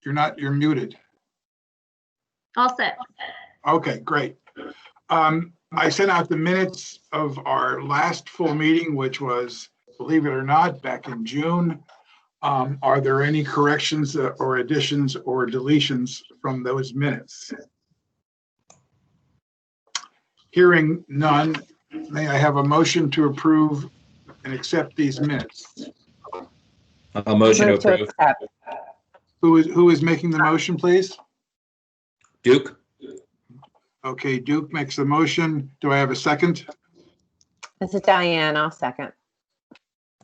you're muted. All set. Okay, great. I sent out the minutes of our last full meeting, which was, believe it or not, back in June. Are there any corrections or additions or deletions from those minutes? Hearing none, may I have a motion to approve and accept these minutes? A motion to approve. Who is making the motion, please? Duke. Okay, Duke makes the motion. Do I have a second? This is Diane. I'll second.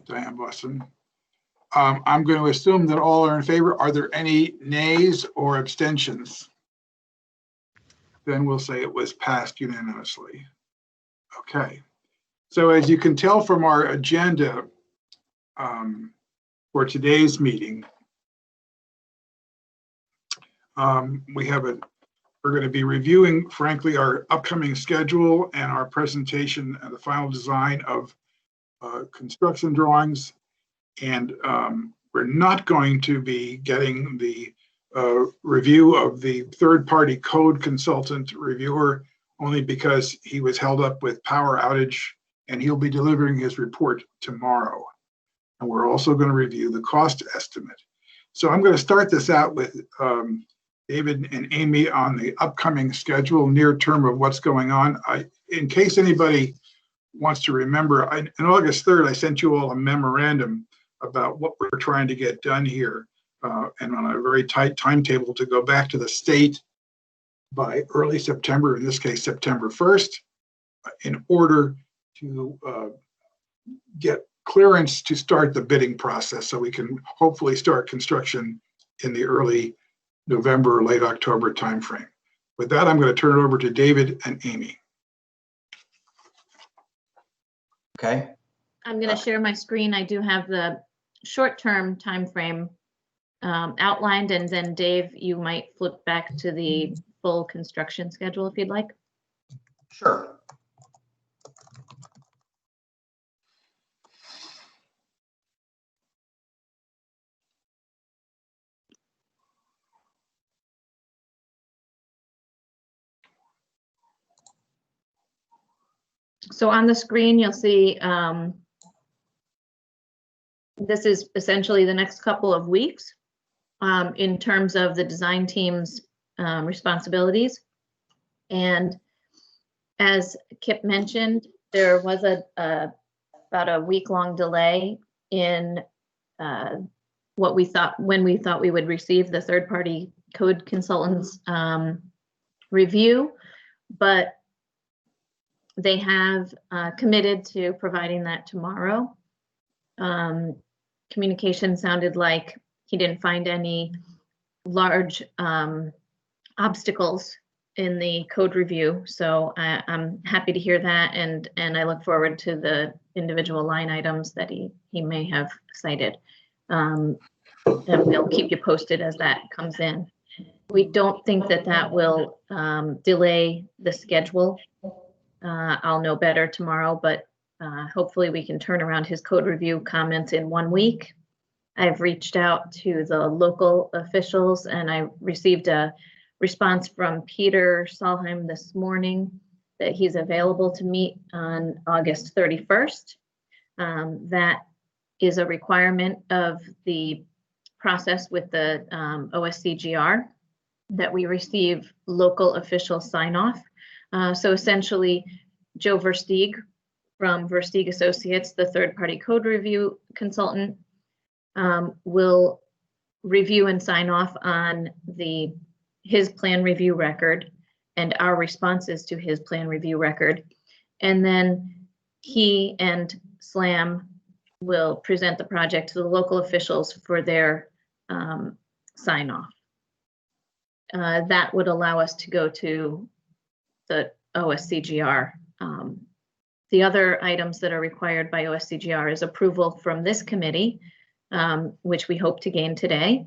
Diane Boston. I'm going to assume that all are in favor. Are there any nays or abstentions? Then we'll say it was passed unanimously. Okay. So as you can tell from our agenda for today's meeting, we're going to be reviewing, frankly, our upcoming schedule and our presentation and the final design of construction drawings. And we're not going to be getting the review of the third-party code consultant reviewer, only because he was held up with power outage, and he'll be delivering his report tomorrow. And we're also going to review the cost estimate. So I'm going to start this out with David and Amy on the upcoming schedule, near term of what's going on. In case anybody wants to remember, on August 3rd, I sent you all a memorandum about what we're trying to get done here, and on a very tight timetable to go back to the state by early September, in this case, September 1st, in order to get clearance to start the bidding process so we can hopefully start construction in the early November or late October timeframe. With that, I'm going to turn it over to David and Amy. Okay. I'm going to share my screen. I do have the short-term time frame outlined, and then Dave, you might flip back to the full construction schedule if you'd like. Sure. So on the screen, you'll see this is essentially the next couple of weeks in terms of the design team's responsibilities. And as Kip mentioned, there was about a week-long delay in when we thought we would receive the third-party code consultant's review, but they have committed to providing that tomorrow. Communication sounded like he didn't find any large obstacles in the code review, so I'm happy to hear that, and I look forward to the individual line items that he may have cited, and we'll keep you posted as that comes in. We don't think that will delay the schedule. I'll know better tomorrow, but hopefully we can turn around his code review comments in 1 week. I've reached out to the local officials, and I received a response from Peter Solheim this morning that he's available to meet on August 31st. That is a requirement of the process with the OSCGR, that we receive local official sign-off. So essentially, Joe Versteeg from Versteeg Associates, the third-party code review consultant, will review and sign off on his plan review record and our responses to his plan review record. And then he and SLAM will present the project to the local officials for their sign off. That would allow us to go to the OSCGR. The other items that are required by OSCGR is approval from this committee, which we hope to gain today,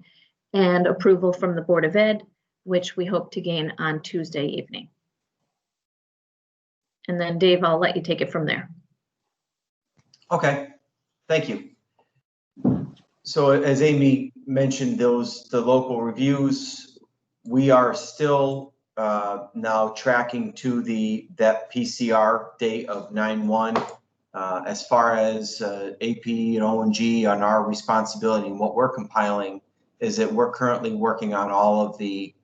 and approval from the Board of Ed, which we hope to gain on Tuesday evening. And then Dave, I'll let you take it from there. Okay, thank you. So as Amy mentioned, the local reviews, we are still now tracking to that PCR date of 9/1. As far as AP and O&G on our responsibility and what we're compiling is that we're currently working on all of the,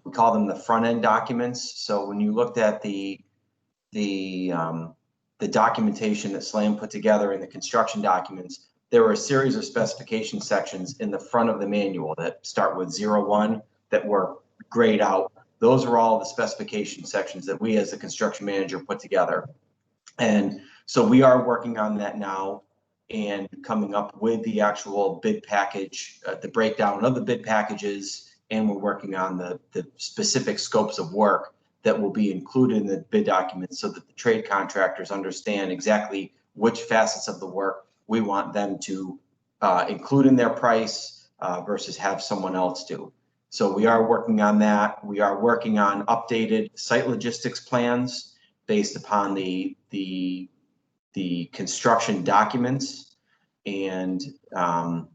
we call them the front end documents. So when you looked at the documentation that SLAM put together in the construction documents, there were a series of specification sections in the front of the manual that start with 01 that were grayed out. Those are all the specification sections that we as the construction manager put together. And so we are working on that now and coming up with the actual bid package, the breakdown of the bid packages, and we're working on the specific scopes of work that will be included in the bid documents so that the trade contractors understand exactly which facets of the work we want them to include in their price versus have someone else do. So we are working on that. We are working on updated site logistics plans based upon the construction documents, and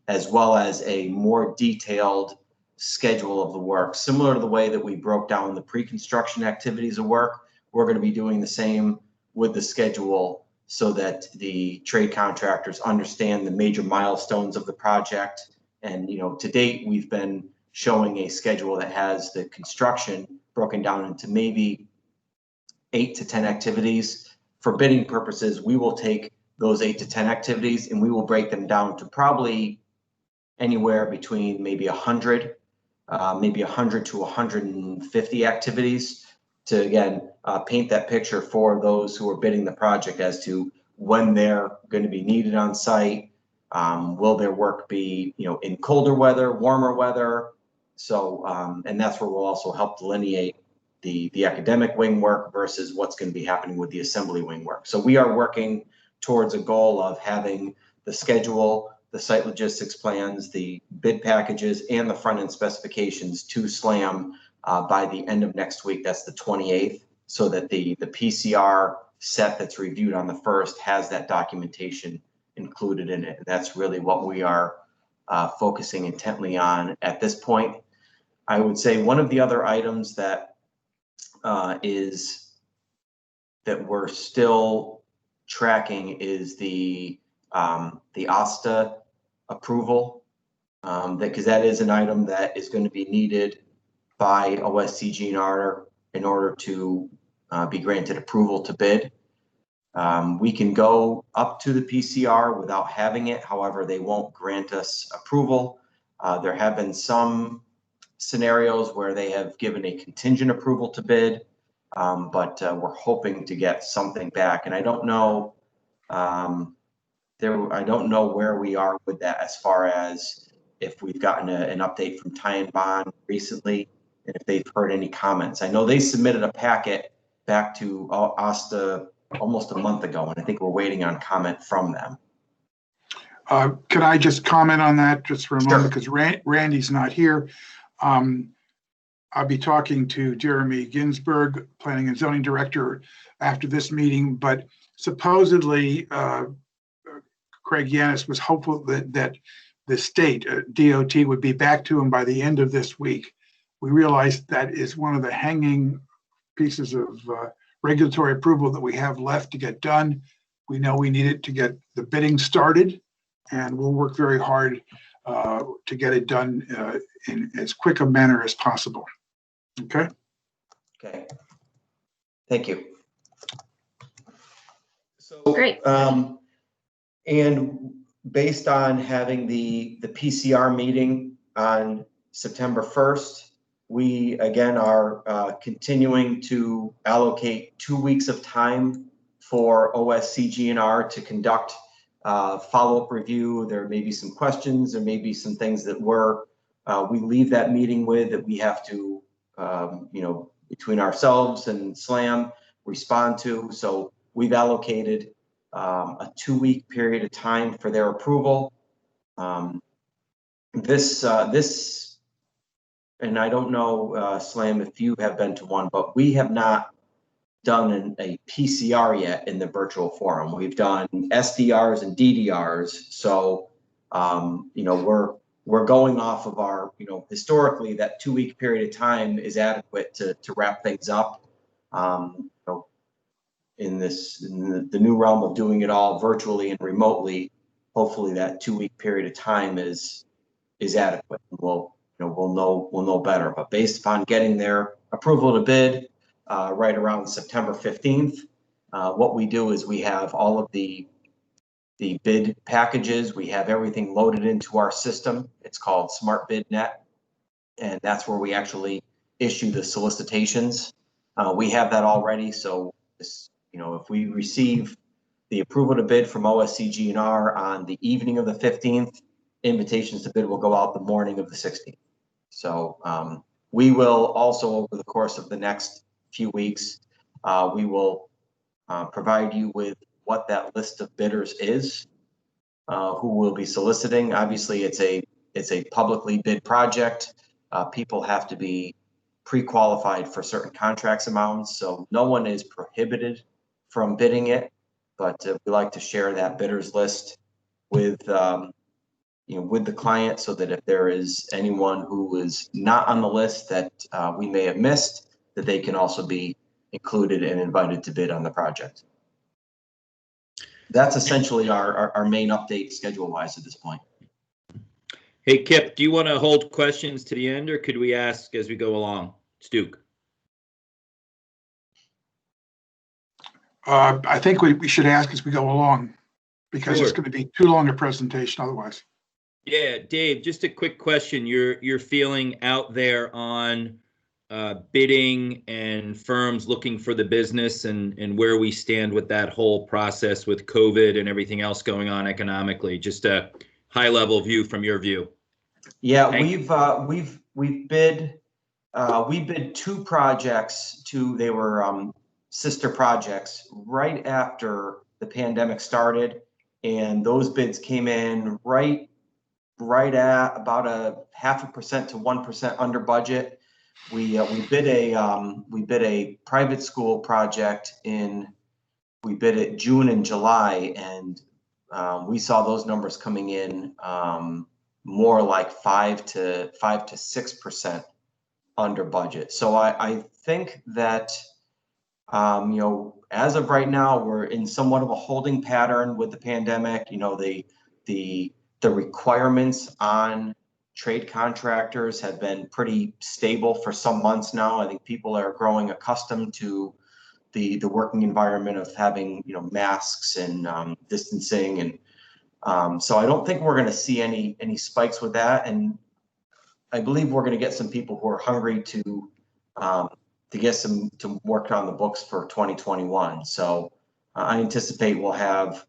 as well as a more detailed schedule of the work, similar to the way that we broke down the pre-construction activities of work. We're going to be doing the same with the schedule so that the trade contractors understand the major milestones of the project. And, you know, to date, we've been showing a schedule that has the construction broken down into maybe 8 to 10 activities. For bidding purposes, we will take those 8 to 10 activities and we will break them down to probably anywhere between maybe 100 to 150 activities to, again, paint that picture for those who are bidding the project as to when they're going to be needed on site. Will their work be, you know, in colder weather, warmer weather? So, and that's where we'll also help delineate the academic wing work versus what's going to be happening with the assembly wing work. So we are working towards a goal of having the schedule, the site logistics plans, the bid packages, and the front end specifications to SLAM by the end of next week. That's the 28th, so that the PCR set that's reviewed on the 1st has that documentation included in it. And that's really what we are focusing intently on at this point. I would say one of the other items that that we're still tracking is the ASTA approval, because that is an item that is going to be needed by OSCG&R in order to be granted approval to bid. We can go up to the PCR without having it. However, they won't grant us approval. There have been some scenarios where they have given a contingent approval to bid, but we're hoping to get something back. And I don't know, I don't know where we are with that as far as if we've gotten an update from Ty and Bond recently and if they've heard any comments. I know they submitted a packet back to ASTA almost a month ago, and I think we're waiting on comment from them. Could I just comment on that just for a moment? Sure. Because Randy's not here. I'll be talking to Jeremy Ginsburg, Planning and Zoning Director, after this meeting, but supposedly Craig Yanis was hopeful that the state, DOT, would be back to him by the end of this week. We realized that is one of the hanging pieces of regulatory approval that we have left to get done. We know we need it to get the bidding started, and we'll work very hard to get it done in as quick a manner as possible. Okay? Okay. Thank you. So, Great. And based on having the PCR meeting on September 1st, we again are continuing to allocate 2 weeks of time for OSCG&R to conduct follow-up review. There may be some questions, there may be some things that we leave that meeting with that we have to, you know, between ourselves and SLAM respond to. So we've allocated a 2-week period of time for their approval. This, and I don't know, SLAM, if you have been to one, but we have not done a PCR yet in the virtual forum. We've done SDRs and DDRs. So You know, we're going off of our, you know, historically that 2-week period of time is adequate to wrap things up. You know, in the new realm of doing it all virtually and remotely, hopefully that 2-week period of time is adequate. We'll know better. But based upon getting their approval to bid right around September 15th, what we do is we have all of the bid packages. We have everything loaded into our system. It's called Smart Bid Net, and that's where we actually issue the solicitations. We have that already. So, you know, if we receive the approval to bid from OSCG&R on the evening of the 15th, invitations to bid will go out the morning of the 16th. So we will also, over the course of the next few weeks, we will provide you with what that list of bidders is, who will be soliciting. Obviously, it's a publicly bid project. People have to be pre-qualified for certain contracts amounts, so no one is prohibited from bidding it. But we like to share that bidders list with you know, with the client, so that if there is anyone who is not on the list that we may have missed, that they can also be included and invited to bid on the project. That's essentially our main update schedule-wise at this point. Hey, Kip, do you want to hold questions to the end, or could we ask as we go along? Duke. I think we should ask as we go along, because it's Sure. going to be too long a presentation otherwise. Yeah, Dave, just a quick question. You're feeling out there on bidding and firms looking for the business, and where we stand with that whole process with COVID and everything else going on economically. Just a high level view from your view. Yeah, Thank we bid 2 projects. They were sister projects right after the pandemic started, and those bids came in right at about a 0.5% to 1% under budget. We bid a private school project we bid it June and July, and we saw those numbers coming in more like 5 to 6% under budget. So I think that you know, as of right now, we're in somewhat of a holding pattern with the pandemic. You know, the requirements on trade contractors have been pretty stable for some months now. I think people are growing accustomed to the working environment of having, you know, masks and distancing, and so I don't think we're going to see any spikes with that. And I believe we're going to get some people who are hungry to get to work on the books for 2021. So I anticipate we'll have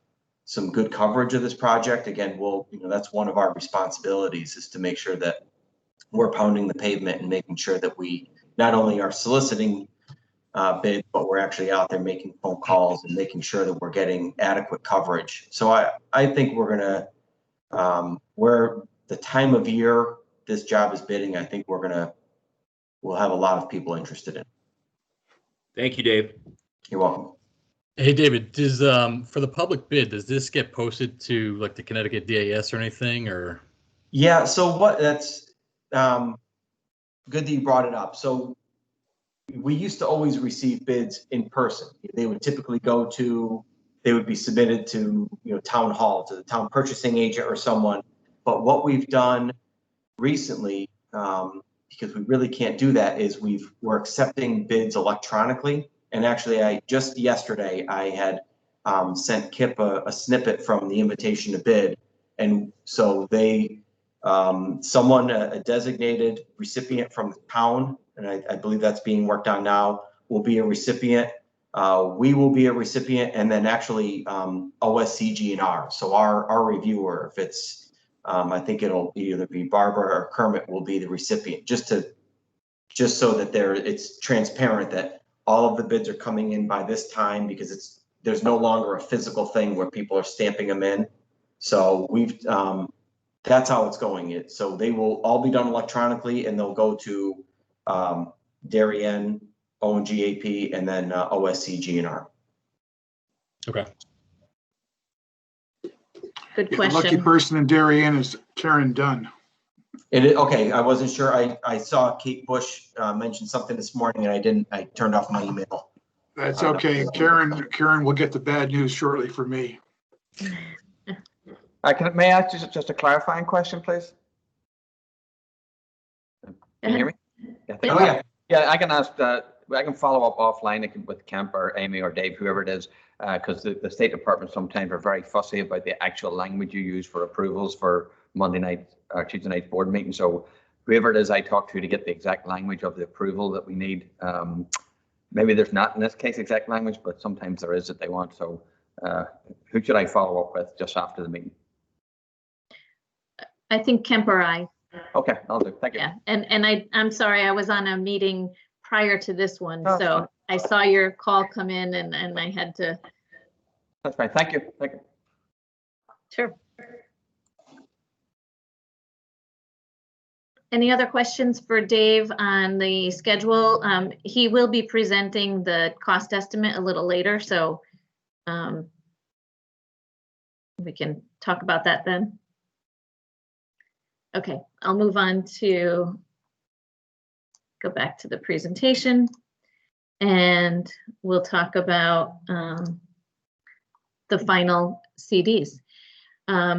some good coverage of this project. Again, you know, that's one of our responsibilities, is to make sure that we're pounding the pavement and making sure that we not only are soliciting bids, but we're actually out there making phone calls and making sure that we're getting adequate coverage. So I think we're gonna where the time of year this job is bidding, I think we'll have a lot of people interested in. Thank you, Dave. You're welcome. Hey, David, does for the public bid, does this get posted to like the Connecticut DAS or anything, or? Yeah, so that's good that you brought it up. So we used to always receive bids in person. They would typically they would be submitted to, you know, town hall, to the town purchasing agent or someone. But what we've done recently, because we really can't do that, is we're accepting bids electronically. And actually, just yesterday, I had sent Kip a snippet from the invitation to bid. And so someone, a designated recipient from the town, and I believe that's being worked on now, will be a recipient. We will be a recipient, and then actually OSCG&R. So our reviewer, if it's, I think it'll either be Barbara or Kermit, will be the recipient, just so that it's transparent that all of the bids are coming in by this time, because there's no longer a physical thing where people are stamping them in. So that's how it's going. So they will all be done electronically, and they'll go to Darien, ONGAP, and then OSCG&R. Okay. good Yeah, the lucky question. person in Darien is Karen Dunn. Okay, I wasn't sure. I saw Kate Bush mention something this morning and I turned off my email. That's okay. Karen will get the bad news shortly for me. May I ask just a clarifying question, please? Can you hear me? Yeah, Yeah. Oh, yeah. yeah, I can ask. I can follow up offline with Kemp or Amy or Dave, whoever it is, because the State Department sometimes are very fussy about the actual language you use for approvals for Monday night or Tuesday night board meetings. So whoever it is I talk to get the exact language of the approval that we need. Maybe there's not in this case exact language, but sometimes there is that they want. So who should I follow up with just after the meeting? I think Kemp or I. Okay, I'll do. Thank you. Yeah, and I'm sorry, I was on a meeting prior to this one, Oh, that's so fine. I saw your call come in and I had to. That's fine. Thank you. Thank you. Sure. Any other questions for Dave on the schedule? He will be presenting the cost estimate a little later, so we can talk about that then. Okay, I'll move on to go back to the presentation and we'll talk about the final CDs.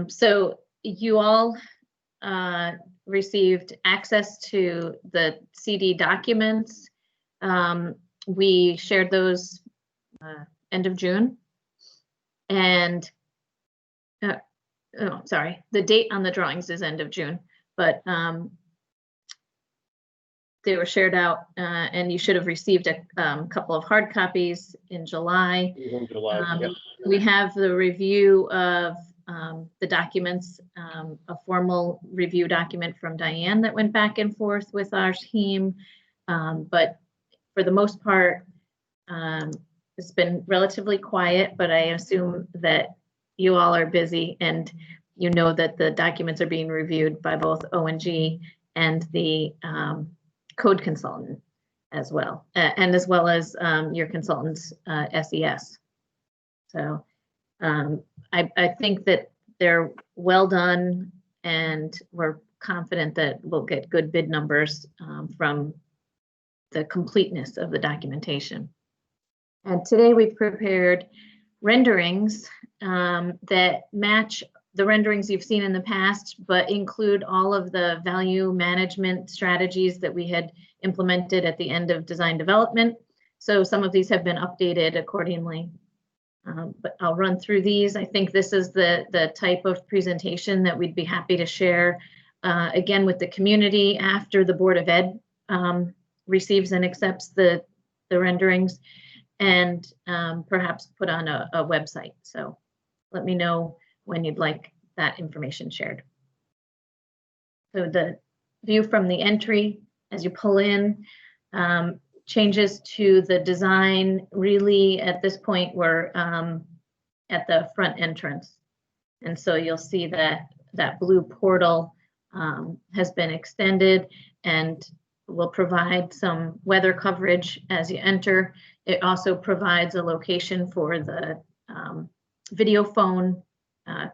So you all received access to the CD documents. We shared those end of June. And oh, sorry, the date on the drawings is end of June, but they were shared out and you should have received a couple of hard copies in July. Yep. We have the review of the documents, a formal review document from Diane that went back and forth with our team. But for the most part, it's been relatively quiet, but I assume that you all are busy and you know that the documents are being reviewed by both O&G and the code consultant as well, and as well as your consultant's SES. So I think that they're well done and we're confident that we'll get good bid numbers from the completeness of the documentation. And today we've prepared renderings that match the renderings you've seen in the past, but include all of the value management strategies that we had implemented at the end of design development. So some of these have been updated accordingly. But I'll run through these. I think this is the type of presentation that we'd be happy to share again with the community after the Board of Ed receives and accepts the renderings, and perhaps put on a website. So let me know when you'd like that information shared. So the view from the entry as you pull in, changes to the design really at this point were at the front entrance. And so you'll see that that blue portal has been extended and will provide some weather coverage as you enter. It also provides a location for the video phone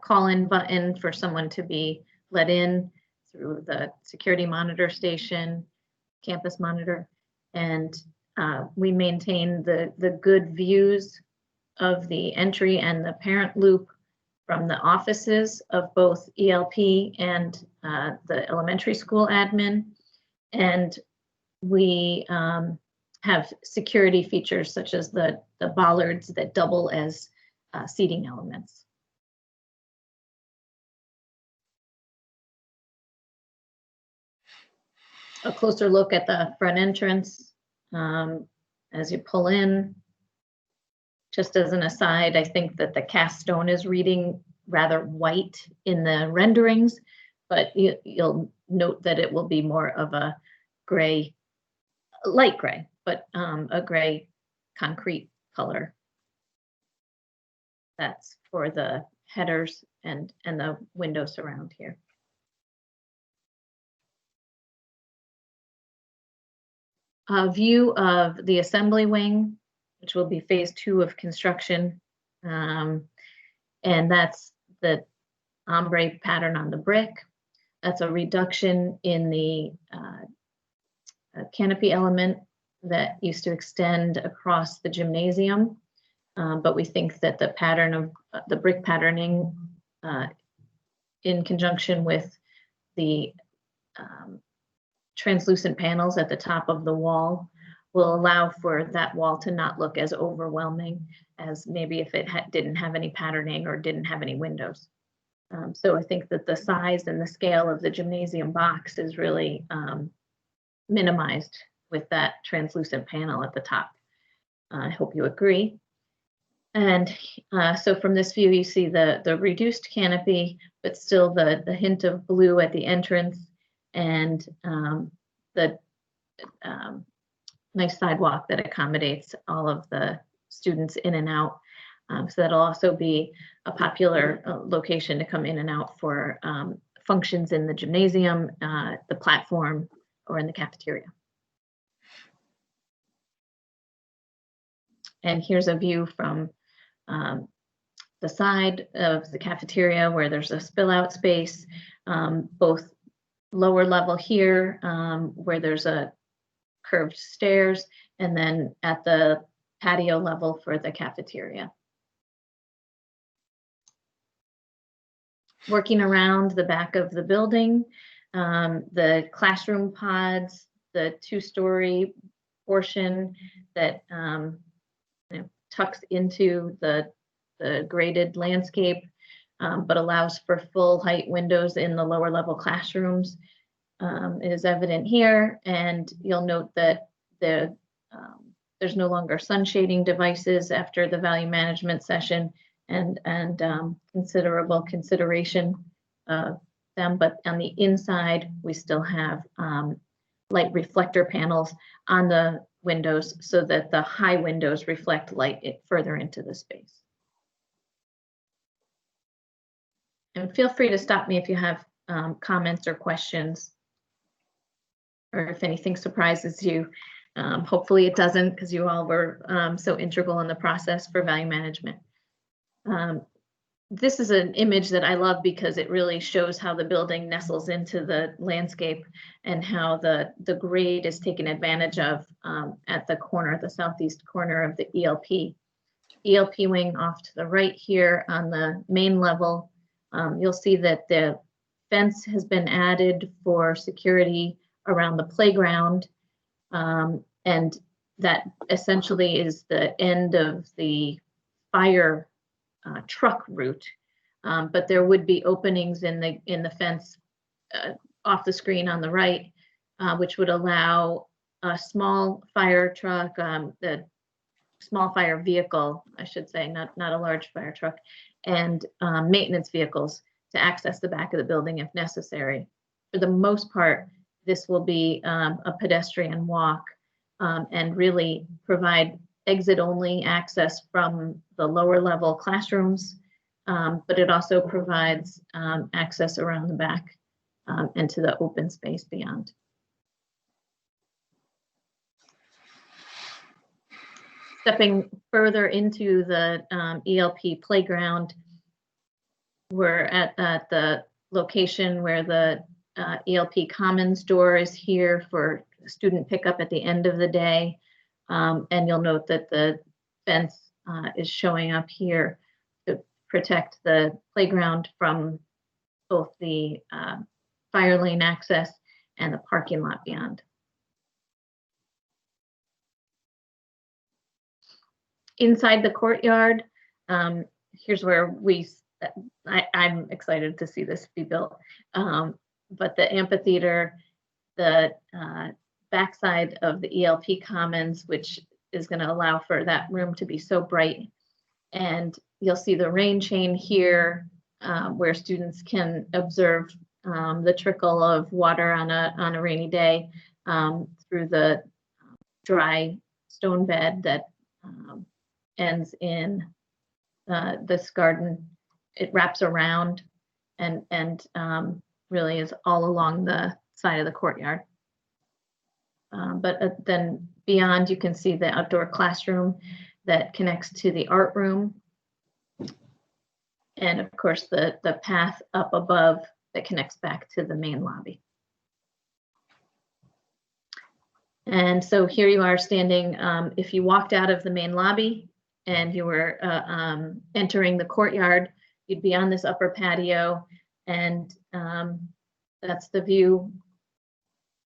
call-in button for someone to be let in through the security monitor station, campus monitor. And we maintain the good views of the entry and the parent loop from the offices of both ELP and the elementary school admin. And we have security features such as the bollards that double as seating elements. A closer look at the front entrance as you pull in. Just as an aside, I think that the cast stone is reading rather white in the renderings, but you'll note that it will be more of a gray, light gray, but a gray concrete color. That's for the headers and the window surround here. A view of the assembly wing, which will be phase 2 of construction. And that's the ombre pattern on the brick. That's a reduction in the canopy element that used to extend across the gymnasium. But we think that the pattern of the brick patterning in conjunction with the translucent panels at the top of the wall will allow for that wall to not look as overwhelming as maybe if it didn't have any patterning or didn't have any windows. So I think that the size and the scale of the gymnasium box is really minimized with that translucent panel at the top. I hope you agree. And so from this view, you see the reduced canopy, but still the hint of blue at the entrance, and the nice sidewalk that accommodates all of the students in and out. So that'll also be a popular location to come in and out for functions in the gymnasium, the platform, or in the cafeteria. And here's a view from the side of the cafeteria where there's a spill out space, both lower level here where there's a curved stairs, and then at the patio level for the cafeteria. Working around the back of the building, the classroom pods, the two-story portion that tucks into the graded landscape, but allows for full height windows in the lower level classrooms is evident here. And you'll note that there's no longer sun shading devices after the value management session, and considerable consideration of them. But on the inside, we still have light reflector panels on the windows so that the high windows reflect light further into the space. And feel free to stop me if you have comments or questions, or if anything surprises you. Hopefully it doesn't, because you all were so integral in the process for value management. This is an image that I love because it really shows how the building nestles into the landscape and how the grade is taken advantage of at the corner, the southeast corner of the ELP. ELP wing off to the right here on the main level. You'll see that the fence has been added for security around the playground, and that essentially is the end of the fire truck route, but there would be openings in the fence off the screen on the right, which would allow a small fire truck, the small fire vehicle, I should say, not a large fire truck, and maintenance vehicles to access the back of the building if necessary. For the most part, this will be a pedestrian walk and really provide exit-only access from the lower level classrooms, but it also provides access around the back and to the open space beyond. Stepping further into the ELP playground, we're at the location where the ELP Commons door is here for student pickup at the end of the day. And you'll note that the fence is showing up here to protect the playground from both the fire lane access and the parking lot beyond. Inside the courtyard, here's where I'm excited to see this be built. But the amphitheater, the backside of the ELP Commons, which is going to allow for that room to be so bright. And you'll see the rain chain here, where students can observe the trickle of water on a rainy day through the dry stone bed that ends in this garden. It wraps around and really is all along the side of the courtyard. But then beyond, you can see the outdoor classroom that connects to the art room. And of course, the path up above that connects back to the main lobby. And so here you are standing, if you walked out of the main lobby and you were entering the courtyard, you'd be on this upper patio, and that's the view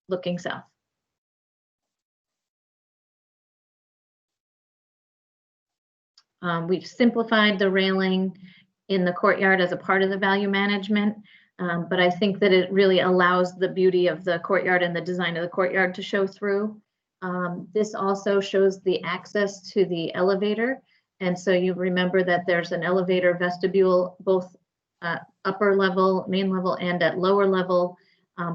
looking south. We've simplified the railing in the courtyard as a part of the value management, but I think that it really allows the beauty of the courtyard and the design of the courtyard to show through. This also shows the access to the elevator. And so you remember that there's an elevator vestibule, both upper level, main level, and at lower level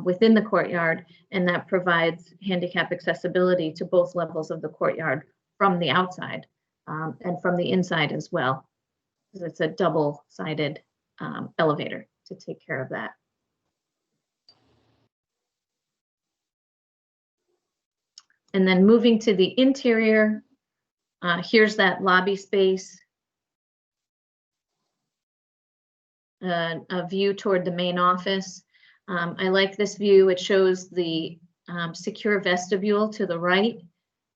within the courtyard. And that provides handicap accessibility to both levels of the courtyard from the outside and from the inside as well. Because it's a double-sided elevator to take care of that. And then moving to the interior, here's that lobby space, a view toward the main office. I like this view. It shows the secure vestibule to the right,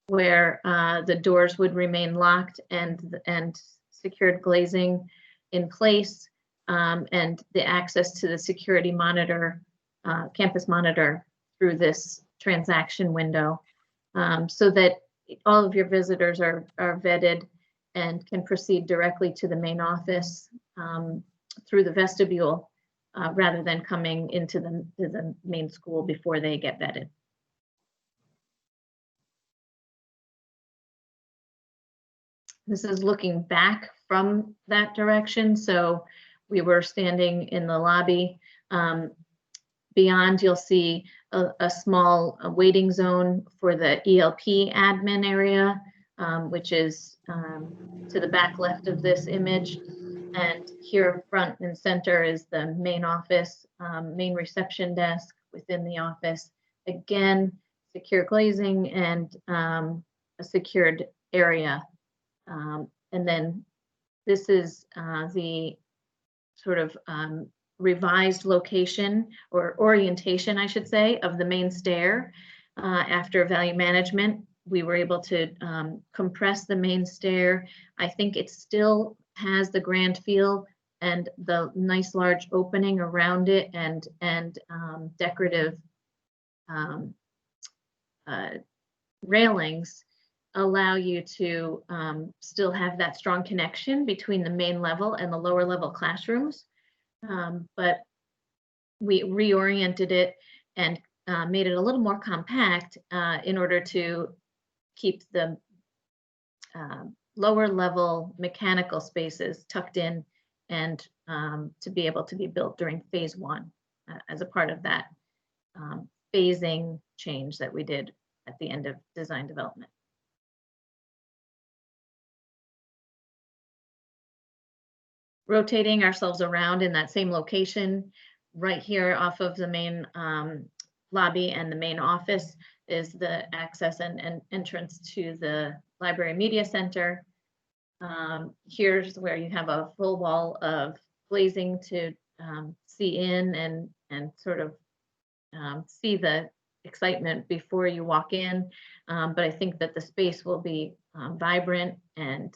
where the doors would remain locked and secured glazing in place, and the access to the security monitor, campus monitor through this transaction window, so that all of your visitors are vetted and can proceed directly to the main office through the vestibule, rather than coming into the main school before they get vetted. This is looking back from that direction. So we were standing in the lobby. Beyond, you'll see a small waiting zone for the ELP admin area, which is to the back left of this image. And here front and center is the main office, main reception desk within the office. Again, secure glazing and a secured area. And then this is the sort of revised location or orientation, I should say, of the main stair. After value management, we were able to compress the main stair. I think it still has the grand feel and the nice large opening around it, and decorative railings allow you to still have that strong connection between the main level and the lower level classrooms. But we reoriented it and made it a little more compact in order to keep the lower level mechanical spaces tucked in, and to be able to be built during phase one as a part of that phasing change that we did at the end of design development. Rotating ourselves around in that same location, right here off of the main lobby and the main office is the access and entrance to the Library Media Center. Here's where you have a full wall of glazing to see in and sort of see the excitement before you walk in. But I think that the space will be vibrant and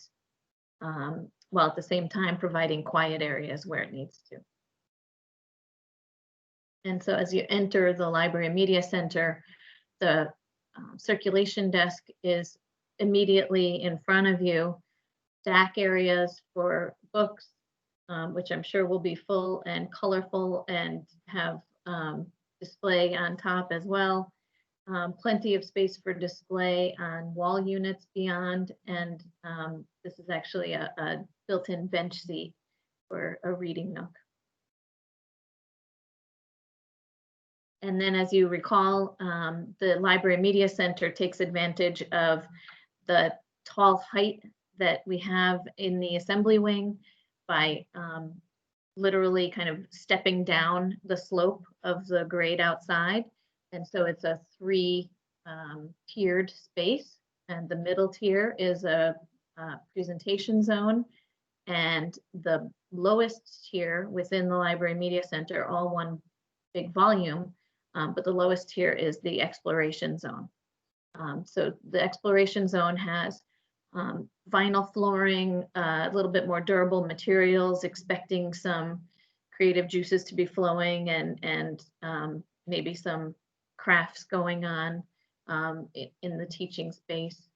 while at the same time providing quiet areas where it needs to. And so as you enter the Library Media Center, the circulation desk is immediately in front of you. Stack areas for books, which I'm sure will be full and colorful and have display on top as well. Plenty of space for display on wall units beyond, and this is actually a built-in bench seat for a reading nook. And then, as you recall, the Library Media Center takes advantage of the tall height that we have in the assembly wing by literally kind of stepping down the slope of the grade outside. And so it's a three-tiered space, and the middle tier is a presentation zone. And the lowest tier within the Library Media Center, all one big volume, but the lowest tier is the exploration zone. So the exploration zone has vinyl flooring, a little bit more durable materials, expecting some creative juices to be flowing, and maybe some crafts going on in the teaching space,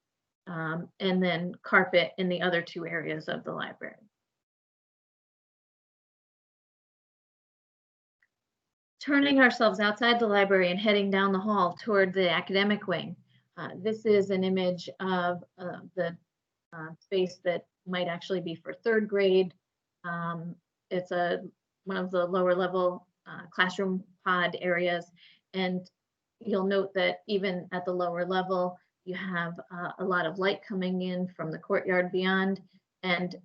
and then carpet in the other two areas of the library. Turning ourselves outside the library and heading down the hall toward the academic wing. This is an image of the space that might actually be for third grade. It's one of the lower level classroom pod areas. And you'll note that even at the lower level, you have a lot of light coming in from the courtyard beyond, and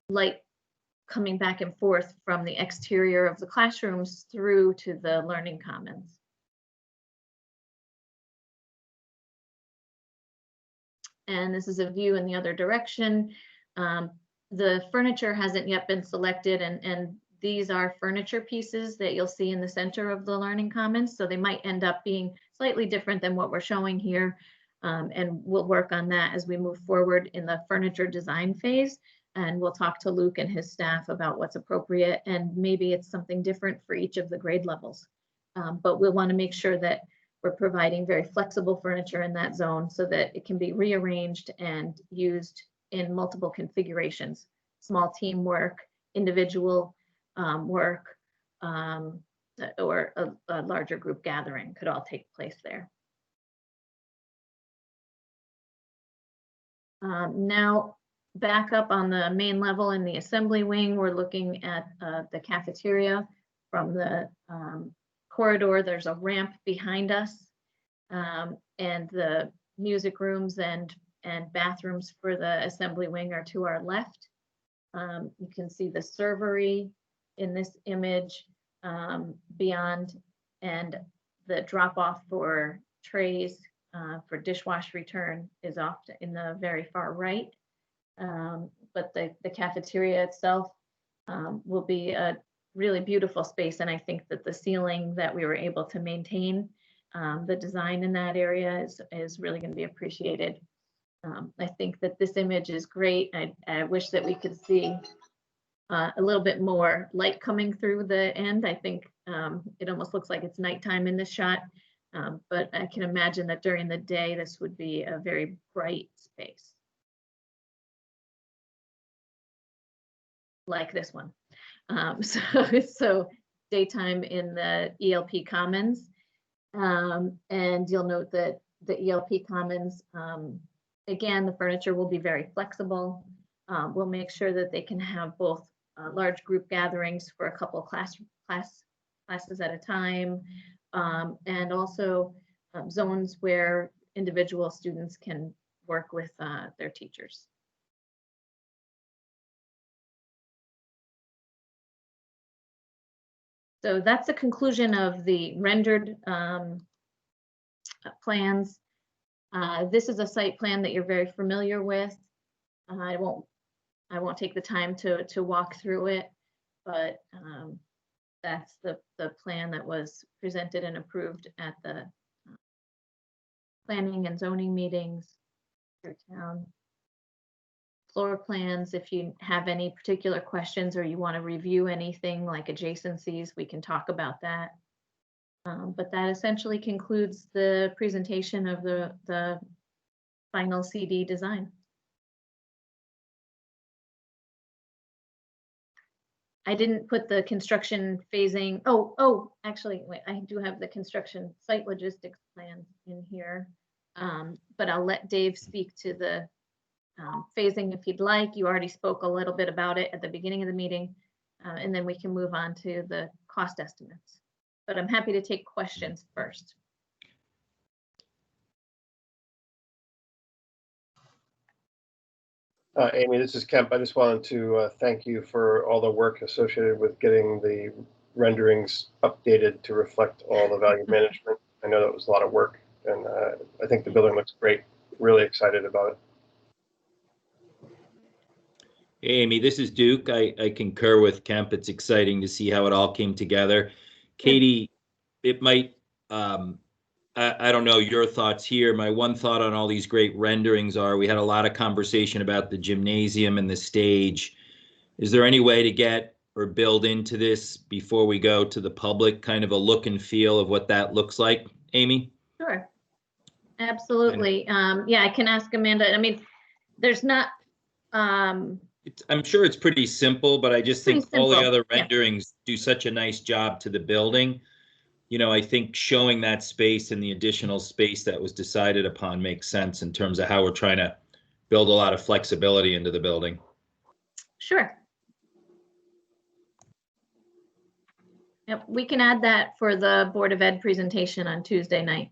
light coming back and forth from the exterior of the classrooms through to the learning commons. And this is a view in the other direction. The furniture hasn't yet been selected, and these are furniture pieces that you'll see in the center of the learning commons. So they might end up being slightly different than what we're showing here. And we'll work on that as we move forward in the furniture design phase. And we'll talk to Luke and his staff about what's appropriate, and maybe it's something different for each of the grade levels. But we'll want to make sure that we're providing very flexible furniture in that zone so that it can be rearranged and used in multiple configurations, small team work, individual work, or a larger group gathering could all take place there. Now, back up on the main level in the assembly wing, we're looking at the cafeteria. From the corridor, there's a ramp behind us, and the music rooms and bathrooms for the assembly wing are to our left. You can see the servery in this image beyond, and the drop off for trays for dishwash return is off in the very far right. But the cafeteria itself will be a really beautiful space, and I think that the ceiling that we were able to maintain, the design in that area is really going to be appreciated. I think that this image is great. I wish that we could see a little bit more light coming through the end. I think it almost looks like it's nighttime in this shot, but I can imagine that during the day, this would be a very bright space. Like this one. So daytime in the ELP Commons. And you'll note that the ELP Commons, again, the furniture will be very flexible. We'll make sure that they can have both large group gatherings for a couple classes at a time, and also zones where individual students can work with their teachers. So that's the conclusion of the rendered plans. This is a site plan that you're very familiar with. I won't take the time to walk through it, but that's the plan that was presented and approved at the planning and zoning meetings for town. Floor plans, if you have any particular questions or you want to review anything like adjacencies, we can talk about that. But that essentially concludes the presentation of the final CD design. I didn't put the construction phasing. Oh, actually, wait, I do have the construction site logistics plan in here. But I'll let Dave speak to the phasing if he'd like. You already spoke a little bit about it at the beginning of the meeting, and then we can move on to the cost estimates. But I'm happy to take questions first. Amy, this is Kemp. I just wanted to thank you for all the work associated with getting the renderings updated to reflect all the value management. I know that was a lot of work, and I think the building looks great. Really excited about it. Amy, this is Duke. I concur with Kemp. It's exciting to see how it all came together. Katie, it might, I don't know your thoughts here. My one thought on all these great renderings are we had a lot of conversation about the gymnasium and the stage. Is there any way to get or build into this before we go to the public, kind of a look and feel of what that looks like, Amy? Sure. Absolutely. Yeah, I can ask Amanda. I mean, there's not, I'm sure it's pretty simple, but I just think all the other renderings do such a nice job to the building. You know, I think showing that space and the additional space that was decided upon makes sense in terms of how we're trying to build a lot of flexibility into the building. Sure. Yep, we can add that for the Board of Ed presentation on Tuesday night.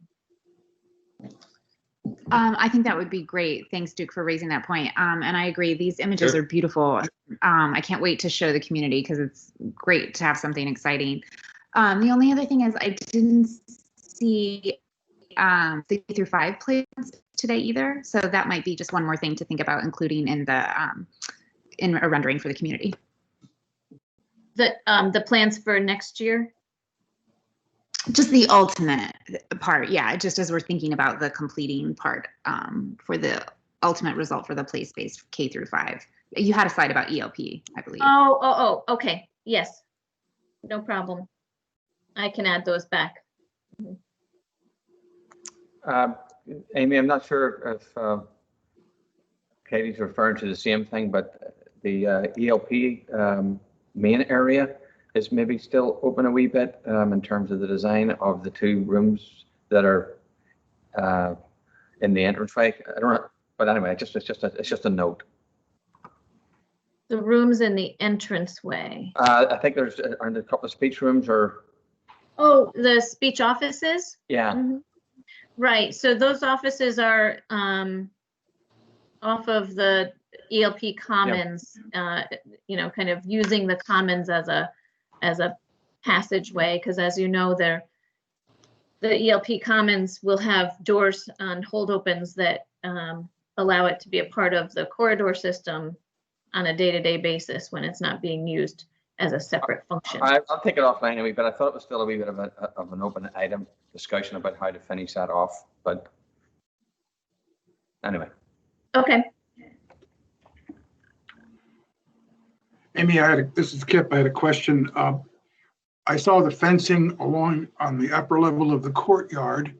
I think that would be great. Thanks, Duke, for raising that point. And I agree, these images Sure. are beautiful. I can't wait to show the community because it's great to have something exciting. The only other thing is I didn't see 3 through 5 plans today either. So that might be just one more thing to think about including in the in a rendering for the community. The plans for next year? Just the ultimate part, yeah, just as we're thinking about the completing part for the ultimate result for the place-based K through 5. You had a slide about ELP, I believe. Oh, okay. Yes. No problem. I can add those back. Amy, I'm not sure if Katie's referring to the same thing, but the ELP main area is maybe still open a wee bit in terms of the design of the 2 rooms that are in the entranceway. I don't know, but anyway, it's just a note. The rooms in the entranceway. I think there's aren't a couple of speech rooms or. Oh, the speech offices? Yeah. Mm-hmm. Right. So those offices are off of the ELP Commons. You know, kind of using the Commons as a passageway, because as you know, the ELP Commons will have doors on hold opens that allow it to be a part of the corridor system on a day-to-day basis when it's not being used as a separate function. I'll take it offline anyway, but I thought it was still a wee bit of an open item discussion about how to finish that off. But anyway. Okay. Amy, this is Kip. I had a question. I saw the fencing along on the upper level of the courtyard.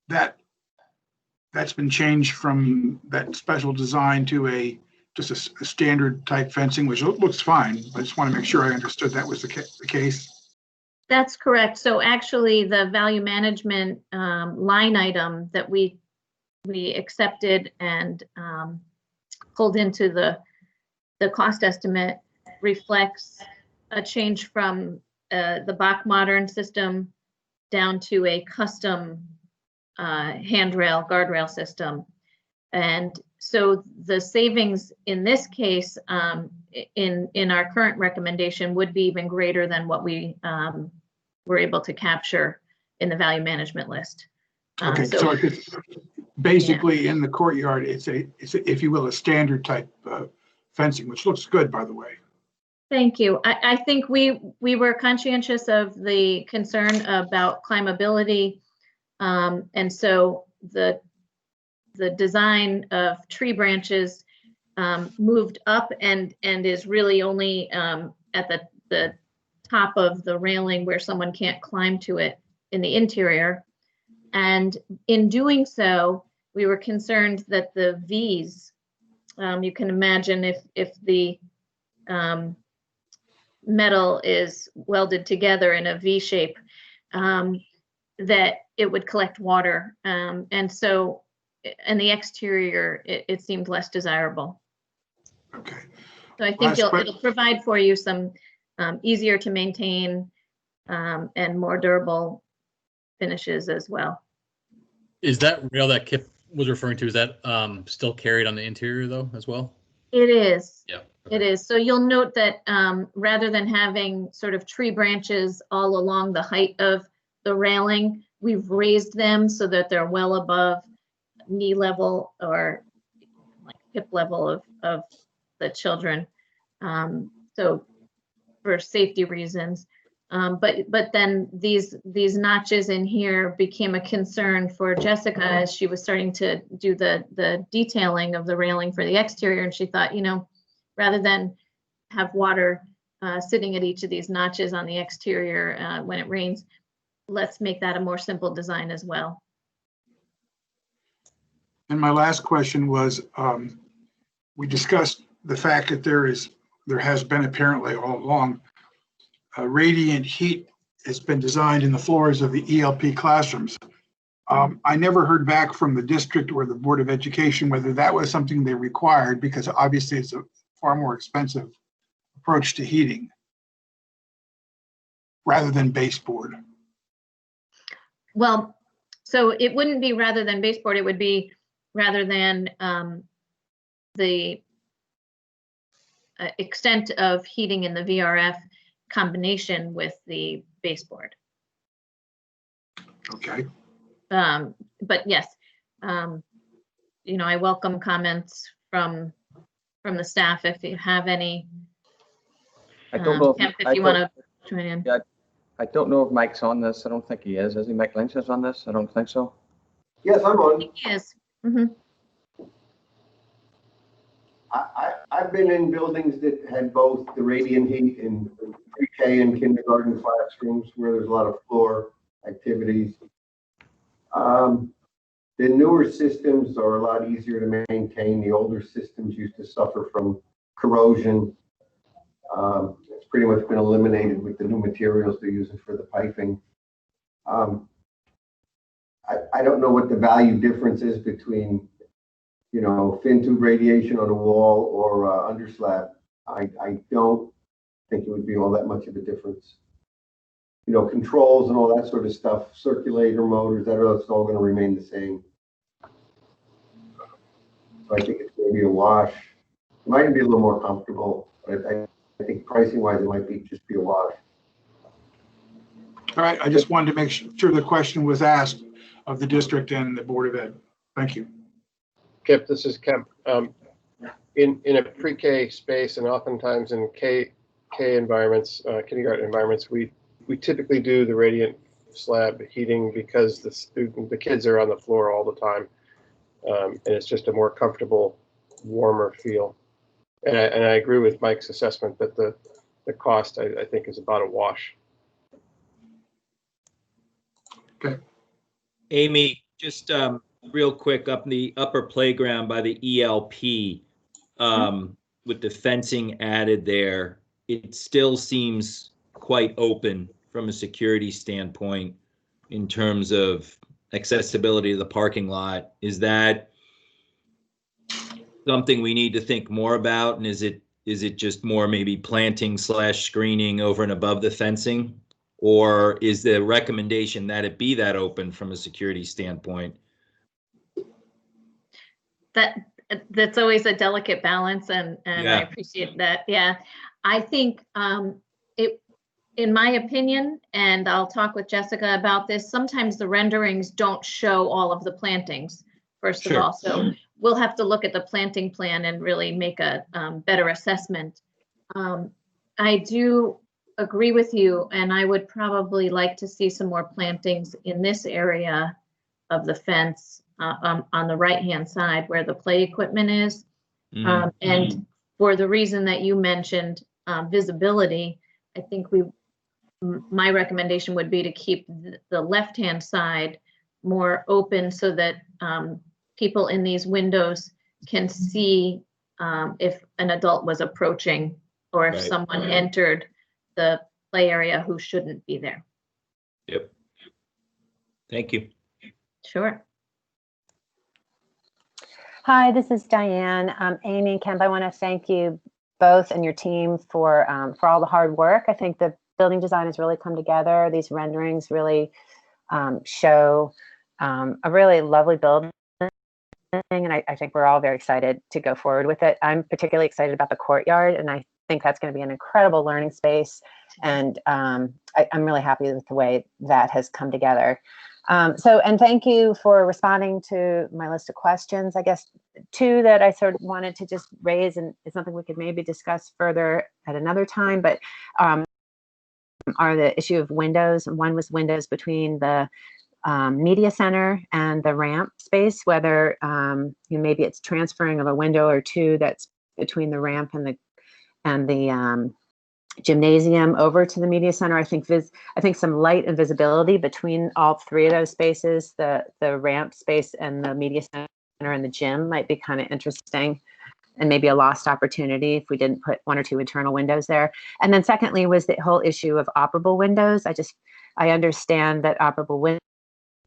That's been changed from that special design to just a standard type fencing, which looks fine. I just want to make sure I understood that was the case. That's correct. So actually, the value management line item that we accepted and pulled into the cost estimate reflects a change from the Bach Modern system down to a custom handrail, guardrail system. And so the savings in this case, in our current recommendation, would be even greater than what we were able to capture in the value management list. Okay, so it's basically in the courtyard, it's if you will, a standard type fencing, which looks good, by the way. Thank you. I think we were conscientious of the concern about climbability. And so the design of tree branches moved up and is really only at the top of the railing where someone can't climb to it in the interior. And in doing so, we were concerned that the V's, you can imagine if the metal is welded together in a V shape, that it would collect water. And so in the exterior, it seemed less desirable. Okay. So I think it'll provide for you some easier to maintain and more durable finishes as well. Is that rail that Kip was referring to, is that still carried on the interior though as well? It is. Yeah. It is. So you'll note that rather than having sort of tree branches all along the height of the railing, we've raised them so that they're well above knee level or like hip level of the children. So for safety reasons. But then these notches in here became a concern for Jessica as she was starting to do the detailing of the railing for the exterior. And she thought, you know, rather than have water sitting at each of these notches on the exterior when it rains, let's make that a more simple design as well. And my last question was, we discussed the fact that there has been apparently all along radiant heat has been designed in the floors of the ELP classrooms. I never heard back from the district or the Board of Education whether that was something they required, because obviously it's a far more expensive approach to heating rather than baseboard. Well, so it wouldn't be rather than baseboard, it would be rather than the extent of heating in the VRF combination with the baseboard. Okay. But yes, you know, I welcome comments from the staff if you have any. I don't know. Kemp, if you want to join in. Yeah, I don't know if Mike's on this. I don't think he is. Is he? Mike Lynch is on this? I don't think so. Yes, I'm on. Yes. Mm-hmm. I've been in buildings that had both the radiant heat in pre-K and kindergarten classrooms where there's a lot of floor activities. The newer systems are a lot easier to maintain. The older systems used to suffer from corrosion. It's pretty much been eliminated with the new materials they're using for the piping. I don't know what the value difference is between, you know, fin tube radiation on a wall or underslab. I don't think it would be all that much of a difference. You know, controls and all that sort of stuff, circulator motors, that's all going to remain the same. So I think it's going to be a wash. It might be a little more comfortable, but I think pricing wise, it might just be a wash. All right, I just wanted to make sure the question was asked of the district and the Board of Ed. Thank you. Kip, this is Kemp. In a pre-K space and oftentimes in K environments, kindergarten environments, we typically do the radiant slab heating because the kids are on the floor all the time, and it's just a more comfortable, warmer feel. And I agree with Mike's assessment that the cost I think is about a wash. Okay. Amy, just real quick, up in the upper playground by the ELP, with the fencing added there, it still seems quite open from a security standpoint in terms of accessibility to the parking lot. Is that something we need to think more about? And is it just more maybe planting / screening over and above the fencing? Or is the recommendation that it be that open from a security standpoint? That's always a delicate balance, and Yeah. I appreciate that. Yeah, I think in my opinion, and I'll talk with Jessica about this, sometimes the renderings don't show all of the plantings, first of all. So we'll have to look at the planting plan and really make a better assessment. I do agree with you, and I would probably like to see some more plantings in this area of the fence on the right-hand side where the play equipment is. And for the reason that you mentioned, visibility, I think my recommendation would be to keep the left-hand side more open so that people in these windows can see if an adult was approaching or if someone entered the play area who shouldn't be there. Yep. Thank you. Sure. Hi, this is Diane. Amy and Kemp, I want to thank you both and your team for all the hard work. I think the building design has really come together. These renderings really show a really lovely building, and I think we're all very excited to go forward with it. I'm particularly excited about the courtyard, and I think that's going to be an incredible learning space. And I'm really happy with the way that has come together. And thank you for responding to my list of questions. I guess two that I sort of wanted to just raise, and it's something we could maybe discuss further at another time, but are the issue of windows. One was windows between the media center and the ramp space, whether maybe it's transferring of a window or two that's between the ramp and the gymnasium over to the media center. I think some light and visibility between all three of those spaces, the ramp space and the media center and the gym, might be kind of interesting, and maybe a lost opportunity if we didn't put one or two internal windows there. And then secondly was the whole issue of operable windows. I understand that operable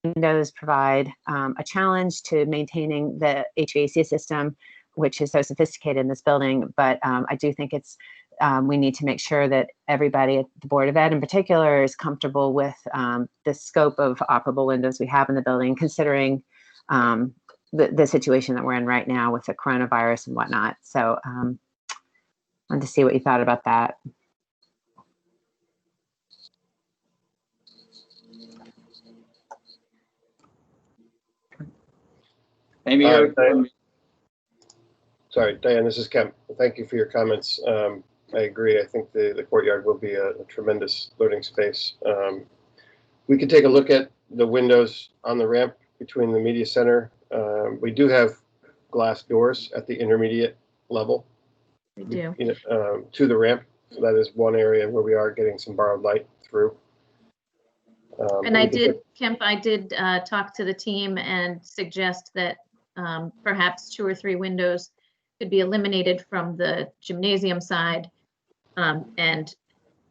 windows provide a challenge to maintaining the HVAC system, which is so sophisticated in this building. But I do think we need to make sure that everybody at the Board of Ed in particular is comfortable with the scope of operable windows we have in the building, considering the situation that we're in right now with the coronavirus and whatnot. So I wanted to see what you thought about that. Amy, sorry, Diane, this is Kemp. Thank you for your comments. I agree. I think the courtyard will be a tremendous learning space. We could take a look at the windows on the ramp between the media center. We do have glass doors at the intermediate level. We do. To the ramp. So that is one area where we are getting some borrowed light through. And Kemp, I did talk to the team and suggest that perhaps 2 or 3 windows could be eliminated from the gymnasium side, and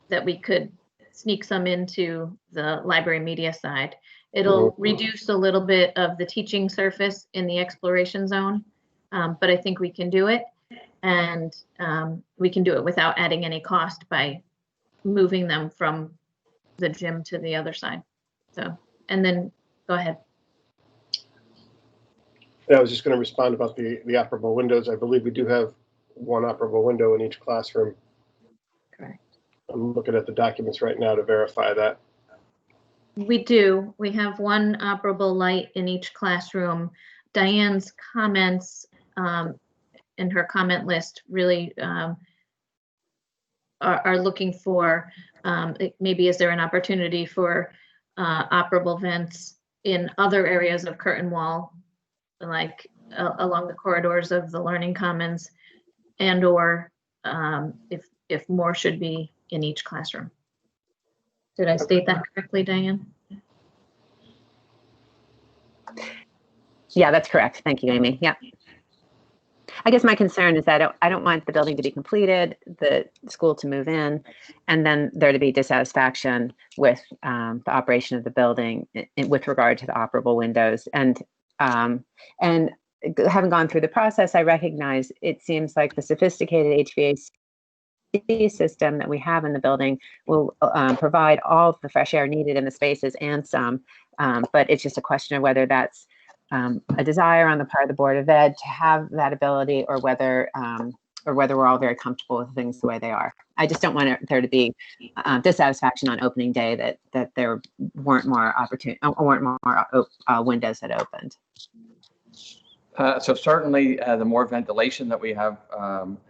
that we could sneak some into the library media side. It'll reduce a little bit of the teaching surface in the exploration zone, but I think we can do it, and we can do it without adding any cost by moving them from the gym to the other side. So, and then go ahead. I was just going to respond about the operable windows. I believe we do have one operable window in each classroom. Correct. I'm looking at the documents right now to verify that. We do. We have one operable light in each classroom. Diane's comments in her comment list really are looking for maybe is there an opportunity for operable vents in other areas of curtain wall, like along the corridors of the learning commons, and or if more should be in each classroom. Did I state that correctly, Diane? Yeah, that's correct. Thank you, Amy. Yeah. I guess my concern is that I don't want the building to be completed, the school to move in, and then there to be dissatisfaction with the operation of the building with regard to the operable windows. And having gone through the process, I recognize it seems like the sophisticated HVAC system that we have in the building will provide all of the fresh air needed in the spaces and some, but it's just a question of whether that's a desire on the part of the Board of Ed to have that ability, or whether we're all very comfortable with things the way they are. I just don't want there to be dissatisfaction on opening day that there weren't more windows that opened. So certainly the more ventilation that we have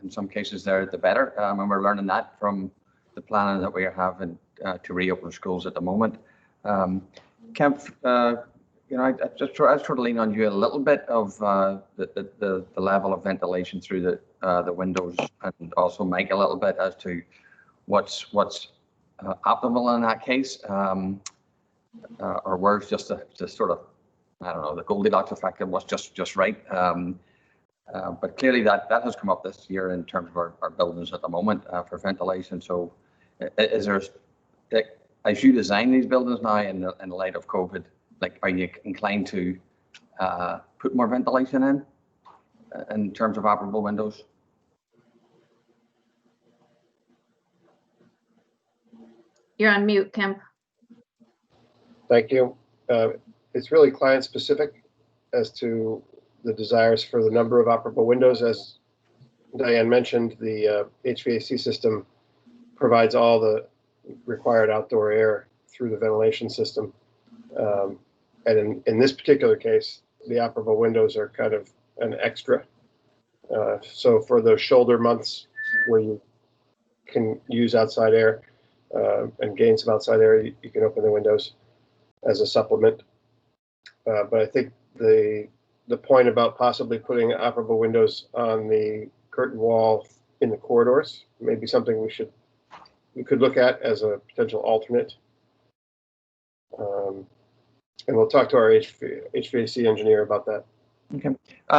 in some cases there, the better. And we're learning that from the planning that we are having to reopen schools at the moment. Kemp, I just sort of lean on you a little bit of the level of ventilation through the windows, and also Mike a little bit as to what's optimal in that case, or where's just sort of, I don't know, the Goldilocks effect of what's just right. But clearly that has come up this year in terms of our buildings at the moment for ventilation. So is there, as you design these buildings now in the light of COVID, like, are you inclined to put more ventilation in terms of operable windows? You're on mute, Kemp. Thank you. It's really client specific as to the desires for the number of operable windows. As Diane mentioned, the HVAC system provides all the required outdoor air through the ventilation system. And in this particular case, the operable windows are kind of an extra. So for those shoulder months where you can use outside air and gain some outside air, you can open the windows as a supplement. But I think the point about possibly putting operable windows on the curtain wall in the corridors may be something we could look at as a potential alternate. And we'll talk to our HVAC engineer about that. Okay,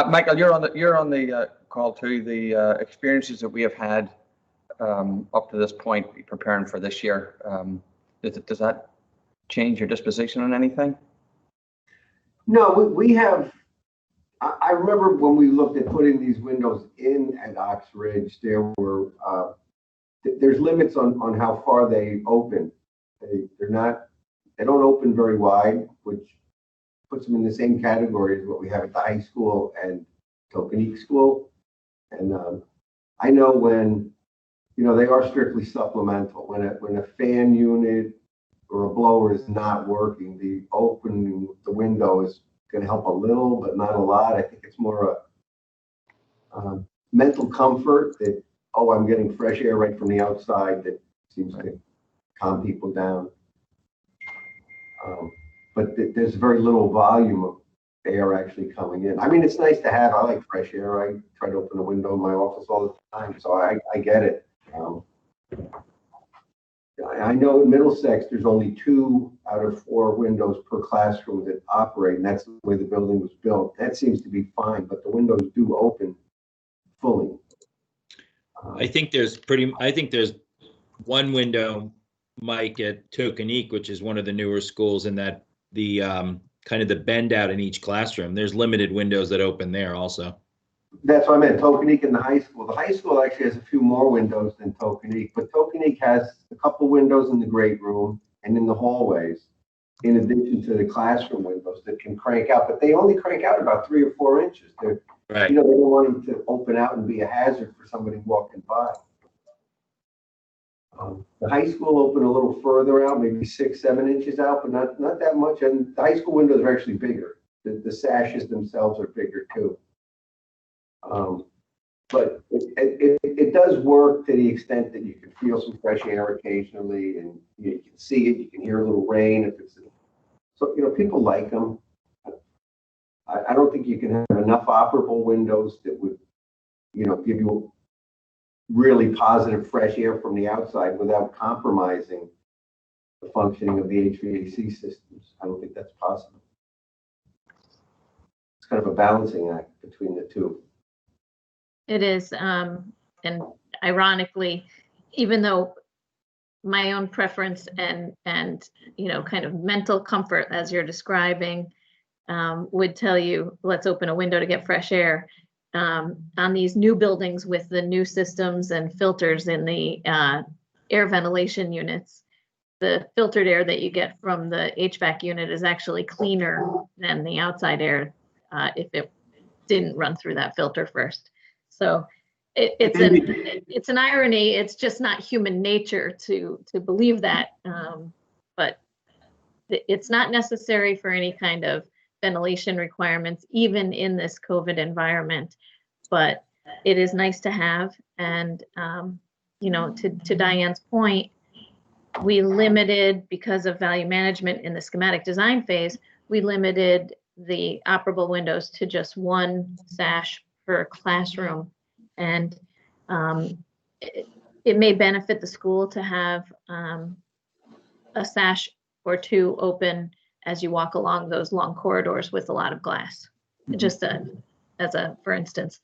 Michael, you're on the call too. The experiences that we have had up to this point, preparing for this year, does that change your disposition on anything? No, we have. I remember when we looked at putting these windows in at Ox Ridge, there were there's limits on how far they open. They don't open very wide, which puts them in the same category as what we have at the high school and Tokenique School. And I know when, they are strictly supplemental. When a fan unit or a blower is not working, the opening the window is going to help a little, but not a lot. I think it's more a mental comfort that, oh, I'm getting fresh air right from the outside, that seems to calm people down. But there's very little volume of air actually coming in. I mean, it's nice to have. I like fresh air. I try to open a window in my office all the time, so I get it. I know in Middlesex, there's only 2 out of 4 windows per classroom that operate, and that's the way the building was built. That seems to be fine, but the windows do open fully. I think there's one window, Mike, at Tokenique, which is one of the newer schools, in that the kind of the bend out in each classroom. There's limited windows that open there also. That's what I meant, Tokenique and the high school. The high school actually has a few more windows than Tokenique, but Tokenique has a couple windows in the great room and in the hallways, in addition to the classroom windows that can crank out, but they only crank out about 3 or 4 inches. Right. They don't want them to open out and be a hazard for somebody walking by. The high school opened a little further out, maybe 6, 7 inches out, but not that much. And the high school windows are actually bigger. The sashes themselves are bigger too. But it does work to the extent that you can feel some fresh air occasionally, and you can see it. You can hear a little rain if it's. So people like them. I don't think you can have enough operable windows that would, give you really positive fresh air from the outside without compromising the functioning of the HVAC systems. I don't think that's possible. It's kind of a balancing act between the two. It is, and ironically, even though my own preference and kind of mental comfort, as you're describing, would tell you, let's open a window to get fresh air. On these new buildings with the new systems and filters in the air ventilation units, the filtered air that you get from the HVAC unit is actually cleaner than the outside air if it didn't run through that filter first. So it's an irony. It's just not human nature to believe that, but it's not necessary for any kind of ventilation requirements, even in this COVID environment, but it is nice to have. And, to Diane's point, we limited, because of value management in the schematic design phase, we limited the operable windows to just 1 sash per classroom. And it may benefit the school to have a sash or 2 open as you walk along those long corridors with a lot of glass, just as a for instance.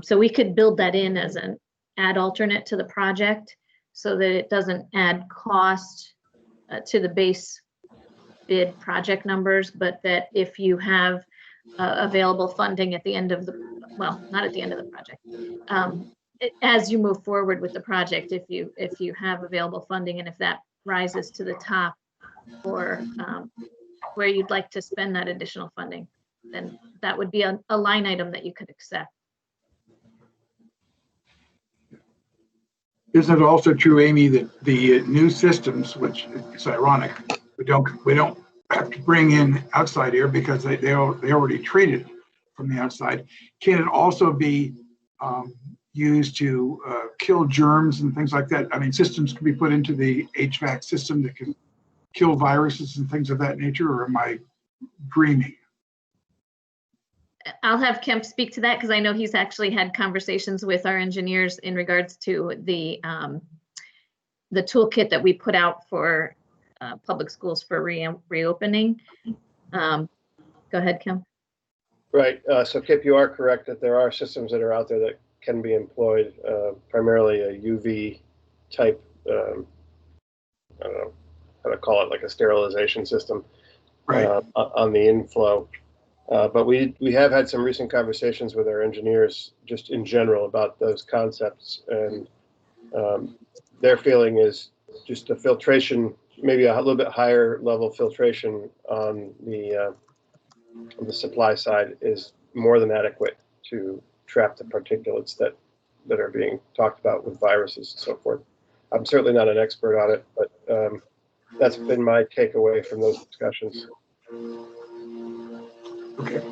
So we could build that in as an add alternate to the project so that it doesn't add cost to the base bid project numbers, but that if you have available funding at the end of not at the end of the project, as you move forward with the project, if you have available funding, and if that rises to the top for where you'd like to spend that additional funding, then that would be a line item that you could accept. Isn't it also true, Amy, that the new systems, which is ironic, we don't have to bring in outside air because they already treated from the outside. Can it also be used to kill germs and things like that? I mean, systems can be put into the HVAC system that can kill viruses and things of that nature, or am I dreaming? I'll have Kemp speak to that because I know he's actually had conversations with our engineers in regards to the toolkit that we put out for public schools for reopening. Go ahead, Kemp. Right. So Kip, you are correct that there are systems that are out there that can be employed, primarily a UV type, I don't know how to call it, like a sterilization system, Right. On the inflow. But we have had some recent conversations with our engineers just in general about those concepts, and their feeling is just the filtration, maybe a little bit higher level filtration on the supply side is more than adequate to trap the particulates that are being talked about with viruses and so forth. I'm certainly not an expert on it, but that's been my takeaway from those discussions. Okay.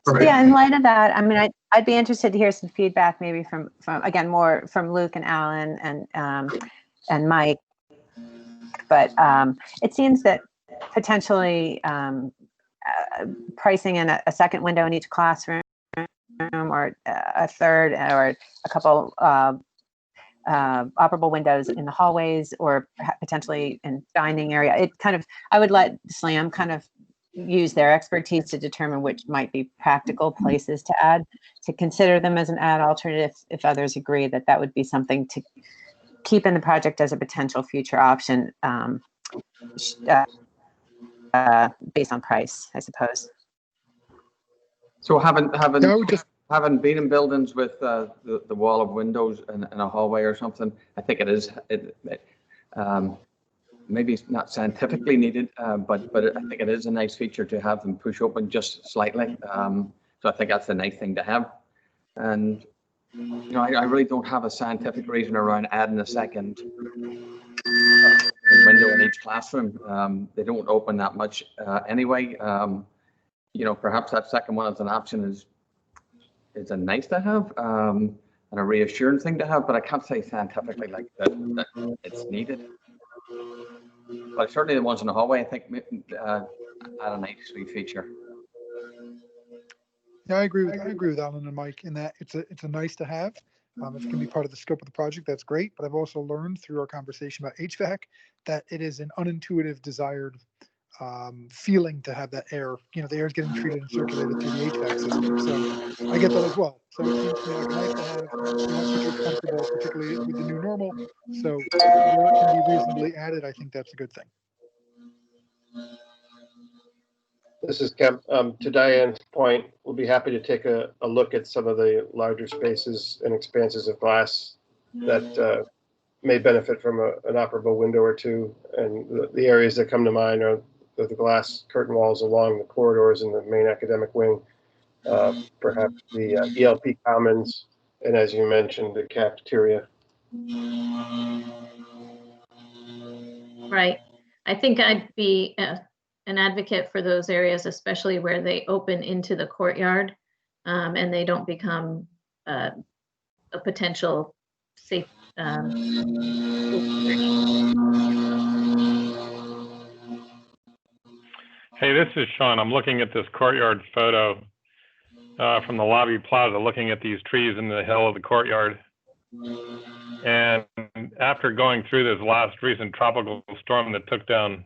So yeah, in light of that, I mean, I'd be interested to hear some feedback, maybe from again, more from Luke and Alan and Mike. But it seems that potentially pricing in a second window in each classroom, or a third, or a couple operable windows in the hallways, or potentially in dining area. It kind of, I would let SLAM kind of use their expertise to determine which might be practical places to add, to consider them as an add alternative if others agree that that would be something to keep in the project as a potential future option, based on price, I suppose. So having No, been in buildings with the wall of windows in a hallway or something, I think it is maybe it's not scientifically needed, but I think it is a nice feature to have them push open just slightly. So I think that's a nice thing to have. And you know, I really don't have a scientific reason around adding a second window in each classroom. They don't open that much anyway. You know, perhaps that second one as an option is a nice to have, and a reassuring thing to have, but I can't say scientifically like that it's needed. But certainly the ones in the hallway, I think, add a nice sweet feature. yeah, I agree with Alan and Mike in that it's a nice to have. If it can be part of the scope of the project, that's great. But I've also learned through our conversation about HVAC that it is an unintuitive, desired feeling to have that air. You know, the air is getting treated and circulated through the HVAC system. So I get that as well. So it seems to me like a nice to have. We want people comfortable, particularly with the new normal. So where it can be reasonably added, I think that's a good thing. This is Kemp. To Diane's point, we'll be happy to take a look at some of the larger spaces and expanses of glass that may benefit from an operable window or two. And the areas that come to mind are the glass curtain walls along the corridors in the main academic wing, perhaps the ELP commons, and as you mentioned, the cafeteria. Right. I think I'd be an advocate for those areas, especially where they open into the courtyard, and they don't become a potential safe. Hey, this is Sean. I'm looking at this courtyard photo from the lobby plaza, looking at these trees in the hill of the courtyard. And after going through this last recent tropical storm that took down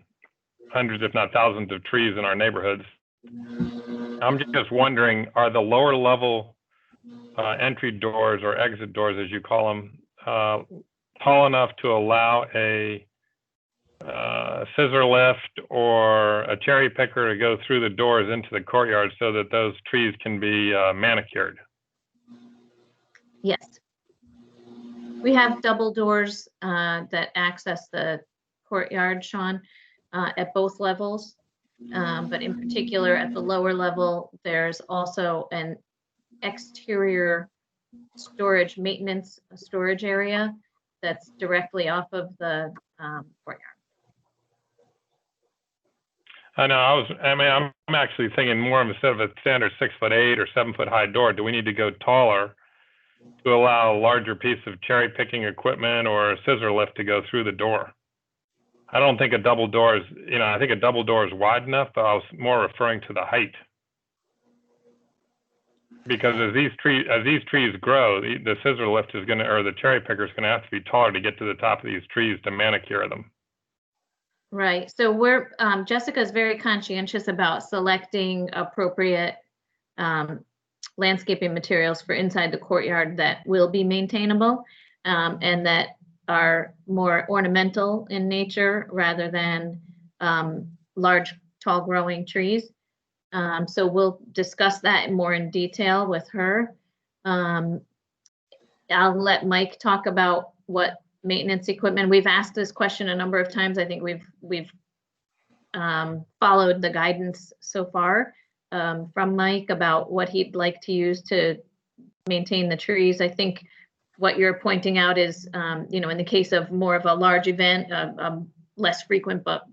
hundreds, if not thousands, of trees in our neighborhoods, I'm just wondering, are the lower level entry doors or exit doors, as you call them, tall enough to allow a scissor lift or a cherry picker to go through the doors into the courtyard so that those trees can be manicured? Yes. We have double doors that access the courtyard, Sean, at both levels. But in particular, at the lower level, there's also an exterior storage maintenance storage area that's directly off of the courtyard. I know. I'm actually thinking more of, instead of a standard 6'8" or 7-foot high door, do we need to go taller to allow a larger piece of cherry picking equipment or a scissor lift to go through the door? I don't think a double door is, I think a double door is wide enough, but I was more referring to the height. Because as these trees grow, the scissor lift is going to, or the cherry picker is going to have to be taller to get to the top of these trees to manicure them. Right. So Jessica is very conscientious about selecting appropriate landscaping materials for inside the courtyard that will be maintainable and that are more ornamental in nature rather than large, tall growing trees. So we'll discuss that more in detail with her. I'll let Mike talk about what maintenance equipment. We've asked this question a number of times. I think we've followed the guidance so far from Mike about what he'd like to use to maintain the trees. I think what you're pointing out is, in the case of more of a large event, a less frequent but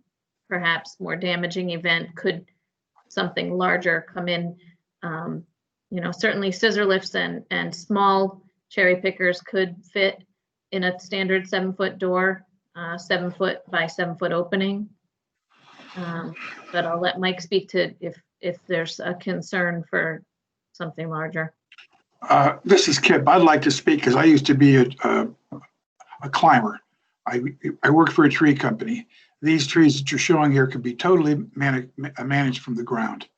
perhaps more damaging event, could something larger come in? Certainly scissor lifts and small cherry pickers could fit in a standard 7-foot door, 7-foot by 7-foot opening. But I'll let Mike speak to if there's a concern for something larger. This is Kip. I'd like to speak because I used to be a climber. I worked for a tree company. These trees that you're showing here could be totally managed from the ground.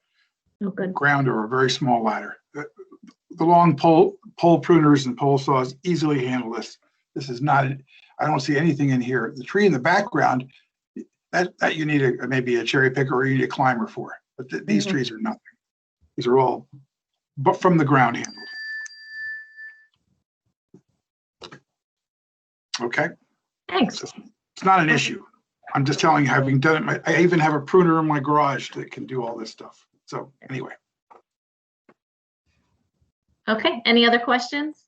Oh, good. Ground or a very small ladder. The long pole pruners and pole saws easily handle this. This is not, I don't see anything in here. The tree in the background, that you need maybe a cherry picker or you need a climber for. But these trees are nothing. These are all but from the ground handled. Okay? Thanks. It's not an issue. I'm just telling you, having done it, I even have a pruner in my garage that can do all this stuff. So anyway. Okay, any other questions?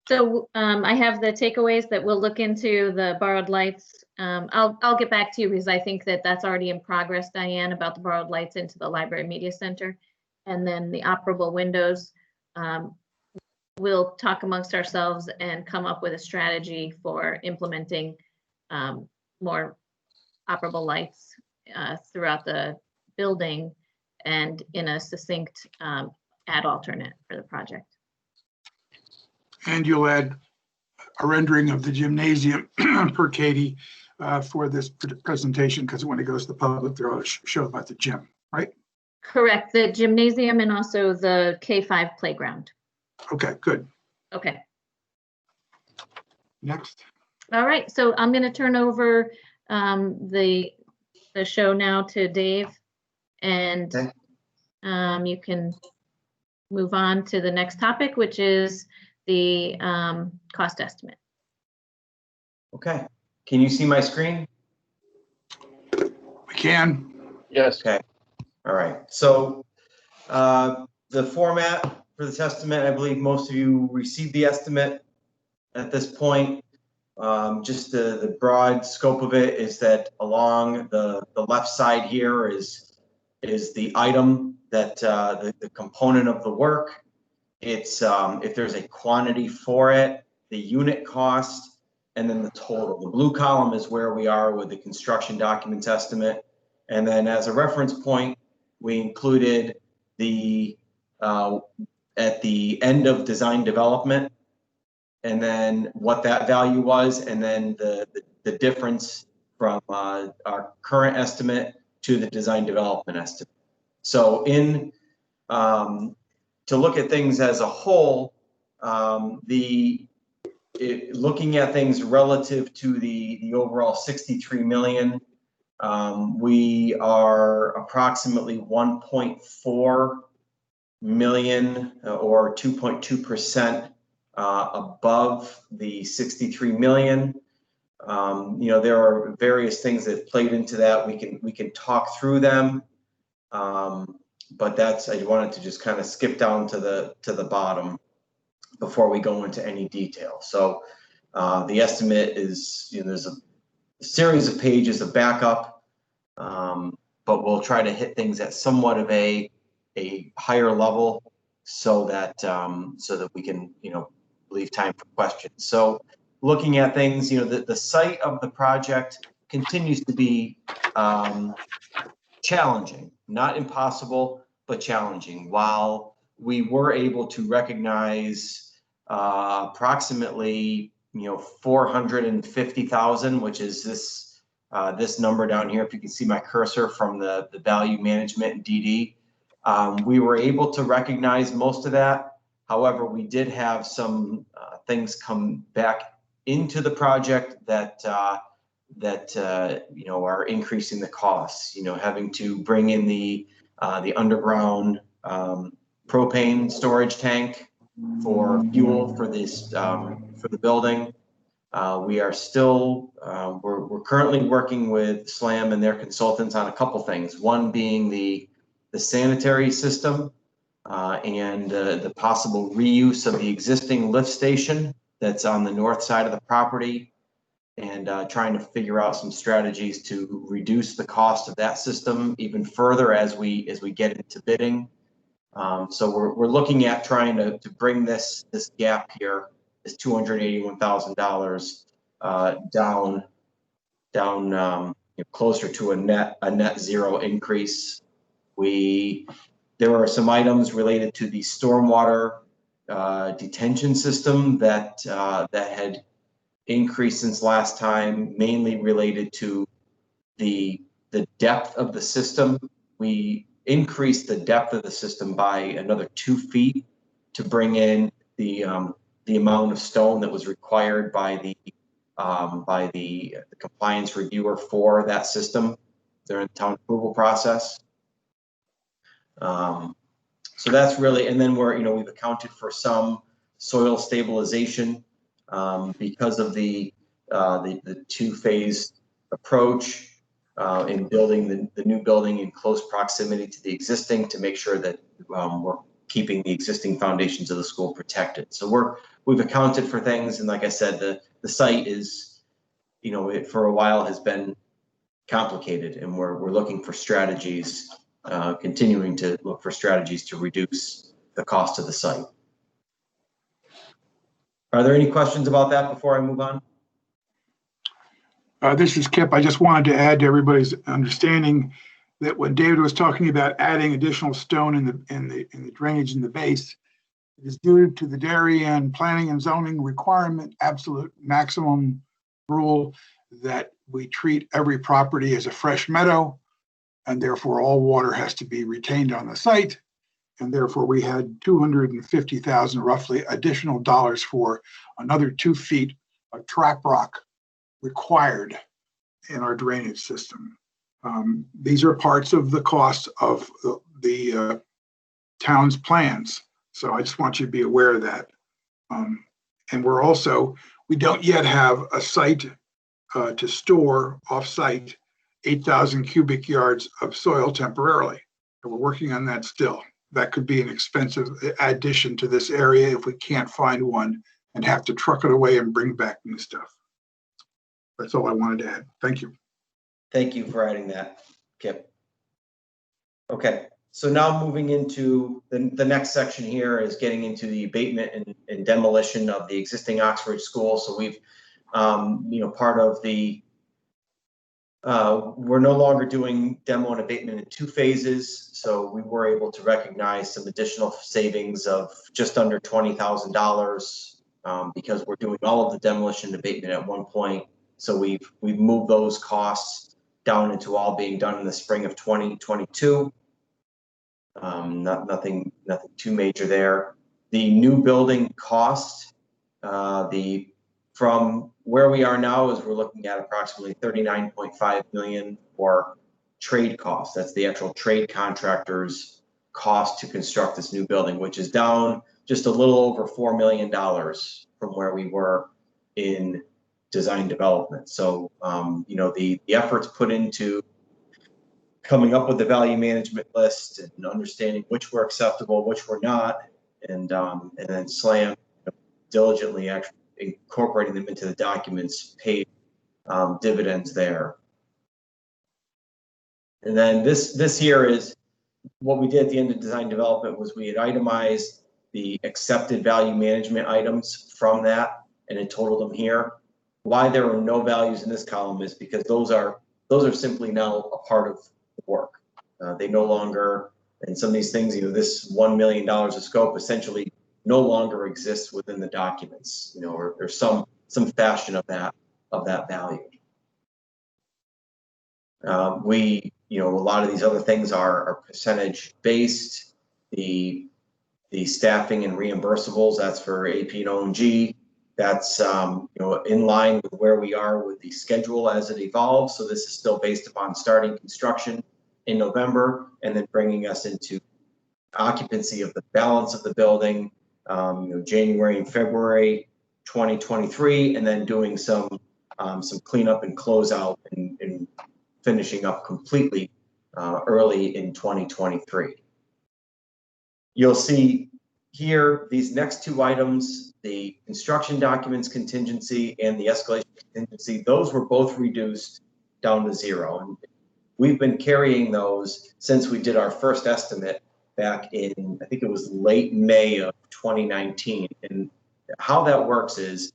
So I have the takeaways that we'll look into the borrowed lights. I'll get back to you because I think that's already in progress, Diane, about the borrowed lights into the library media center. And then the operable windows, we'll talk amongst ourselves and come up with a strategy for implementing more operable lights throughout the building and in a succinct ad alternate for the project. And you'll add a rendering of the gymnasium per Katie for this presentation, because when it goes to the public, they'll show about the gym, right? Correct, the gymnasium and also the K-5 playground. Okay, good. Okay. Next. All right, so I'm going to turn over the show now to Dave, and you can move on to the next topic, which is the cost estimate. Okay. Can you see my screen? We can. Yes. Okay. All right. So the format for this estimate, I believe most of you received the estimate at this point. Just the broad scope of it is that along the left side here is the item that the component of the work. It's if there's a quantity for it, the unit cost, and then the total. The blue column is where we are with the construction documents estimate. And then as a reference point, we included the at the end of design development, and then what that value was, and then the difference from our current estimate to the design development estimate. So to look at things as a whole, looking at things relative to the overall 63 million, we are approximately 1.4 million or 2.2% above the 63 million. There are various things that played into that. We can talk through them, but I wanted to just kind of skip down to the bottom before we go into any detail. So The estimate is, there's a series of pages of backup, but we'll try to hit things at somewhat of a higher level so that we can, leave time for questions. So looking at things, the site of the project continues to be challenging, not impossible, but challenging. While we were able to recognize approximately, 450,000, which is this number down here. If you can see my cursor from the value management and DD, we were able to recognize most of that. However, we did have some things come back into the project that are increasing the costs. Having to bring in the underground propane storage tank for fuel for this for the building. We are still we're currently working with SLAM and their consultants on a couple things. One being the sanitary system and the possible reuse of the existing lift station that's on the north side of the property, and trying to figure out some strategies to reduce the cost of that system even further as we get into bidding. So we're looking at trying to bring this gap here, this $281,000 down closer to a net zero increase. There are some items related to the stormwater detention system that had increased since last time, mainly related to the depth of the system. We increased the depth of the system by another 2 feet to bring in the amount of stone that was required by the compliance reviewer for that system during the town approval process. So that's really, and then we've accounted for some soil stabilization because of the two-phase approach in building the new building in close proximity to the existing, to make sure that we're keeping the existing foundations of the school protected. So we've accounted for things, and like I said, the site is, it for a while has been complicated, and we're looking for strategies, continuing to look for strategies to reduce the cost of the site. Are there any questions about that before I move on? This is Kip. I just wanted to add to everybody's understanding that when David was talking about adding additional stone in the drainage in the base, it is due to the Darien planning and zoning requirement, absolute maximum rule, that we treat every property as a fresh meadow, and therefore all water has to be retained on the site. And therefore we had $250,000 roughly additional dollars for another 2 feet of trap rock required in our drainage system. These are parts of the cost of the town's plans. So I just want you to be aware of that. And we don't yet have a site to store off-site 8,000 cubic yards of soil temporarily. And we're working on that still. That could be an expensive addition to this area if we can't find one and have to truck it away and bring back new stuff. That's all I wanted to add. Thank you. Thank you for adding that, Kip. Okay, so now moving into the next section here is getting into the abatement and demolition of the existing Oxford School. So we've, part of the, we're no longer doing demo and abatement in 2 phases. So we were able to recognize some additional savings of just under $20,000 because we're doing all of the demolition and abatement at one point. So we've moved those costs down into all being done in the spring of 2022. Nothing too major there. The new building cost, from where we are now is we're looking at approximately $39.5 million for trade costs. That's the actual trade contractor's cost to construct this new building, which is down just a little over $4 million from where we were in design development. So, the efforts put into coming up with the value management list and understanding which were acceptable, which were not, and then SLAM diligently actually incorporating them into the documents paid dividends there. And then this here is what we did at the end of design development was we had itemized the accepted value management items from that and it totaled them here. Why there are no values in this column is because those are simply now a part of the work. They no longer, and some of these things, this $1 million of scope essentially no longer exists within the documents, or some fashion of that value. A lot of these other things are percentage based. The staffing and reimbursables, that's for AP and O&G. That's in line with where we are with the schedule as it evolves. So this is still based upon starting construction in November and then bringing us into occupancy of the balance of the building, January and February 2023, and then doing some cleanup and closeout and finishing up completely early in 2023. You'll see here these next two items, the construction documents contingency and the escalation contingency, those were both reduced down to zero. And we've been carrying those since we did our first estimate back in, I think it was late May of 2019. And how that works is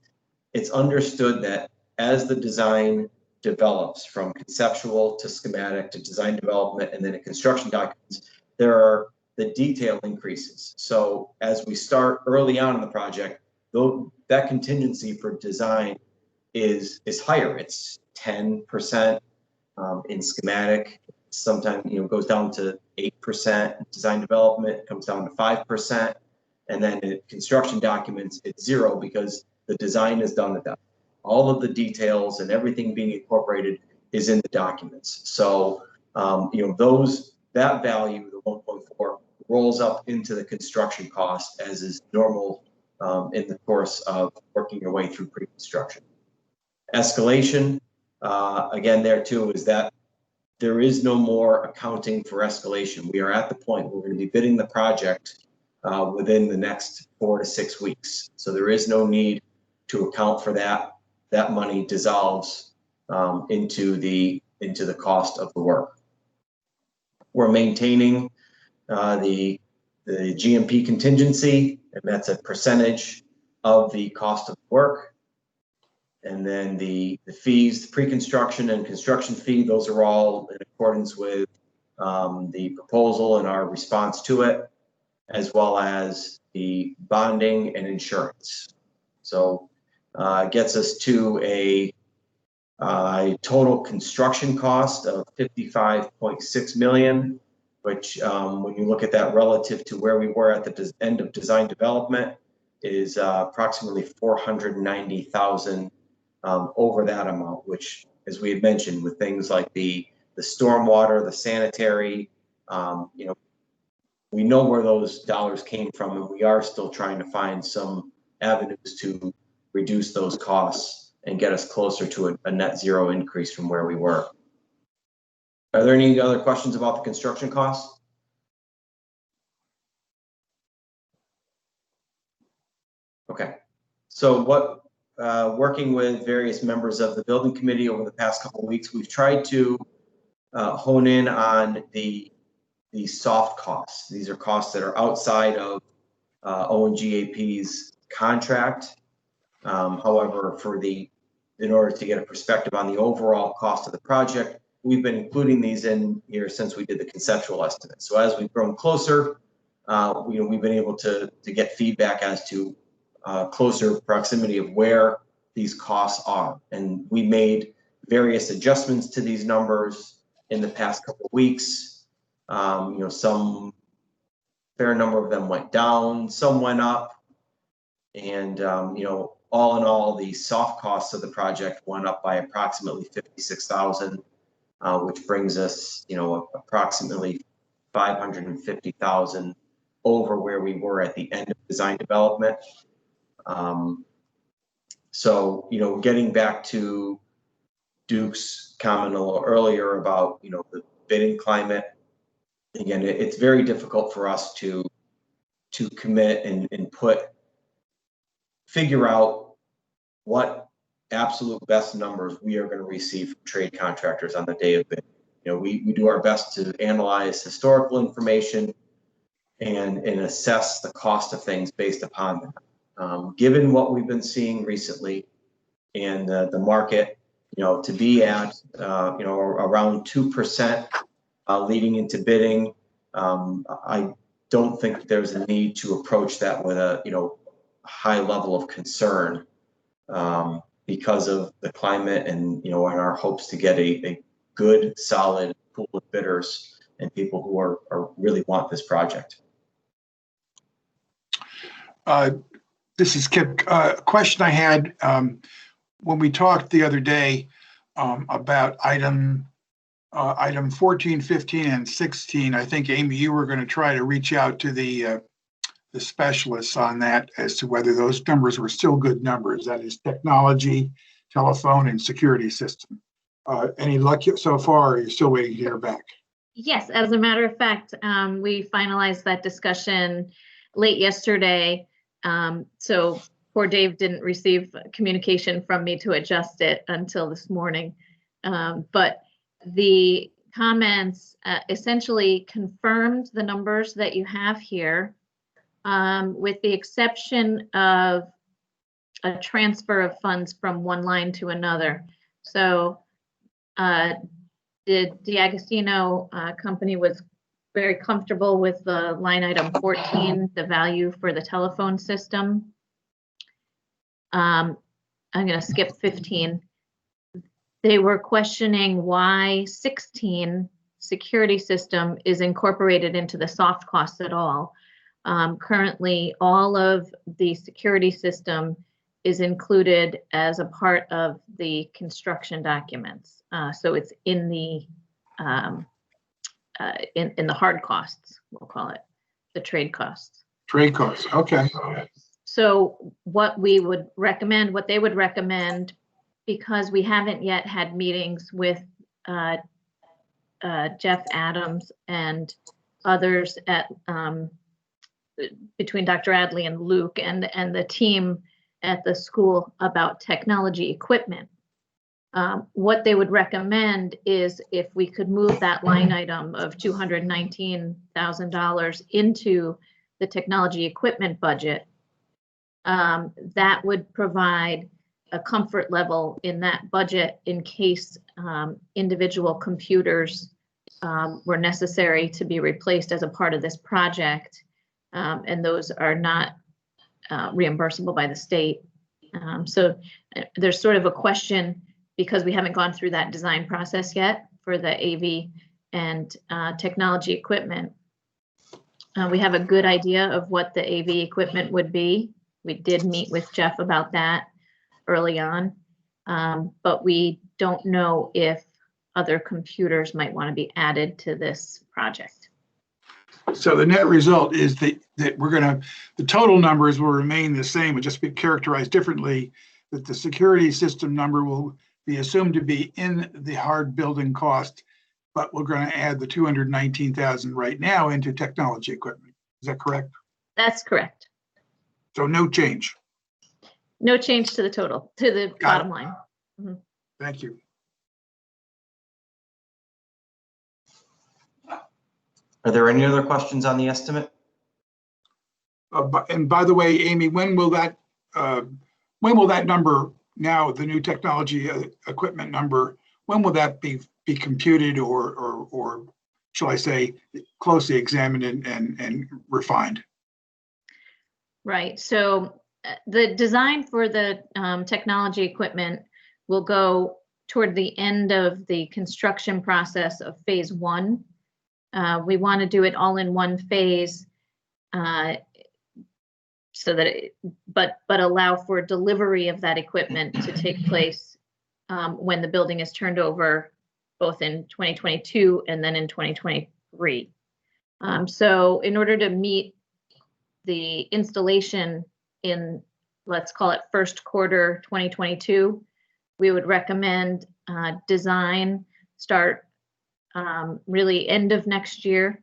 it's understood that as the design develops from conceptual to schematic to design development and then in construction documents, there are the detail increases. So as we start early on in the project, that contingency for design is higher. It's 10% in schematic. Sometimes goes down to 8%. Design development comes down to 5%, and then in construction documents it's 0 because the design is done at that. All of the details and everything being incorporated is in the documents. So that value, the 1.4, rolls up into the construction cost as is normal in the course of working your way through pre-construction. Escalation, again, there too, is that there is no more accounting for escalation. We are at the point where we're going to be bidding the project within the next 4 to 6 weeks. So there is no need to account for that. That money dissolves into the cost of the work. We're maintaining the GMP contingency, and that's a percentage of the cost of work. And then the fees, the pre-construction and construction fee, those are all in accordance with the proposal and our response to it, as well as the bonding and insurance. So it gets us to a total construction cost of $55.6 million, which when you look at that relative to where we were at the end of design development is approximately $490,000 over that amount, which, as we had mentioned, with things like the stormwater, the sanitary, we know where those dollars came from, and we are still trying to find some avenues to reduce those costs and get us closer to a net zero increase from where we were. Are there any other questions about the construction costs? Okay, so working with various members of the building committee over the past couple of weeks, we've tried to hone in on the soft costs. These are costs that are outside of ONGAP's contract. However, in order to get a perspective on the overall cost of the project, we've been including these in here since we did the conceptual estimate. So as we've grown closer, we've been able to get feedback as to closer proximity of where these costs are. And we made various adjustments to these numbers in the past couple of weeks. Some fair number of them went down, some went up. And, all in all, the soft costs of the project went up by approximately $56,000, which brings us, approximately $550,000 over where we were at the end of design development. So, getting back to Duke's comment a little earlier about, the bidding climate, again, it's very difficult for us to commit and figure out absolute best numbers we are going to receive from trade contractors on the day of bid. We do our best to analyze historical information and assess the cost of things based upon that. Given what we've been seeing recently and the market, to be at, around 2% leading into bidding, I don't think there's a need to approach that with a, high level of concern because of the climate and, and our hopes to get a good, solid pool of bidders and people who are really want this project. This is Kip. A question I had when we talked the other day about item 14, 15, and 16. I think, Amy, you were going to try to reach out to the specialists on that as to whether those numbers were still good numbers. That is technology, telephone, and security system. Any luck so far, or are you still waiting to hear back? Yes, as a matter of fact, we finalized that discussion late yesterday. So poor Dave didn't receive communication from me to adjust it until this morning. But the comments essentially confirmed the numbers that you have here, with the exception of a transfer of funds from one line to another. So the D'Agostino company was very comfortable with the line item 14, the value for the telephone system. I'm going to skip 15. They were questioning why 16, security system, is incorporated into the soft costs at all. Currently, all of the security system is included as a part of the construction documents. So it's in the hard costs, we'll call it, the trade costs. Trade costs, okay. So what we would recommend, what they would recommend, because we haven't yet had meetings with Jeff Adams and others at between Dr. Adley and Luke and the team at the school about technology equipment. What they would recommend is if we could move that line item of $219,000 into the technology equipment budget, that would provide a comfort level in that budget in case individual computers were necessary to be replaced as a part of this project, and those are not reimbursable by the state. So there's sort of a question, because we haven't gone through that design process yet for the AV and technology equipment. We have a good idea of what the AV equipment would be. We did meet with Jeff about that early on, but we don't know if other computers might want to be added to this project. So the net result is that the total numbers will remain the same, will just be characterized differently, that the security system number will be assumed to be in the hard building cost, but we're going to add the 219,000 right now into technology equipment. Is that correct? That's correct. So no change. No change to the total, to the bottom line. Mm-hmm. Thank you. Are there any other questions on the estimate? And by the way, Amy, when will that number, now the new technology equipment number, when will that be computed or shall I say closely examined and refined? Right. So the design for the technology equipment will go toward the end of the construction process of phase 1. We want to do it all in one phase, so that but allow for delivery of that equipment to take place when the building is turned over, both in 2022 and then in 2023. So in order to meet the installation in, let's call it first quarter 2022, we would recommend design start really end of next year,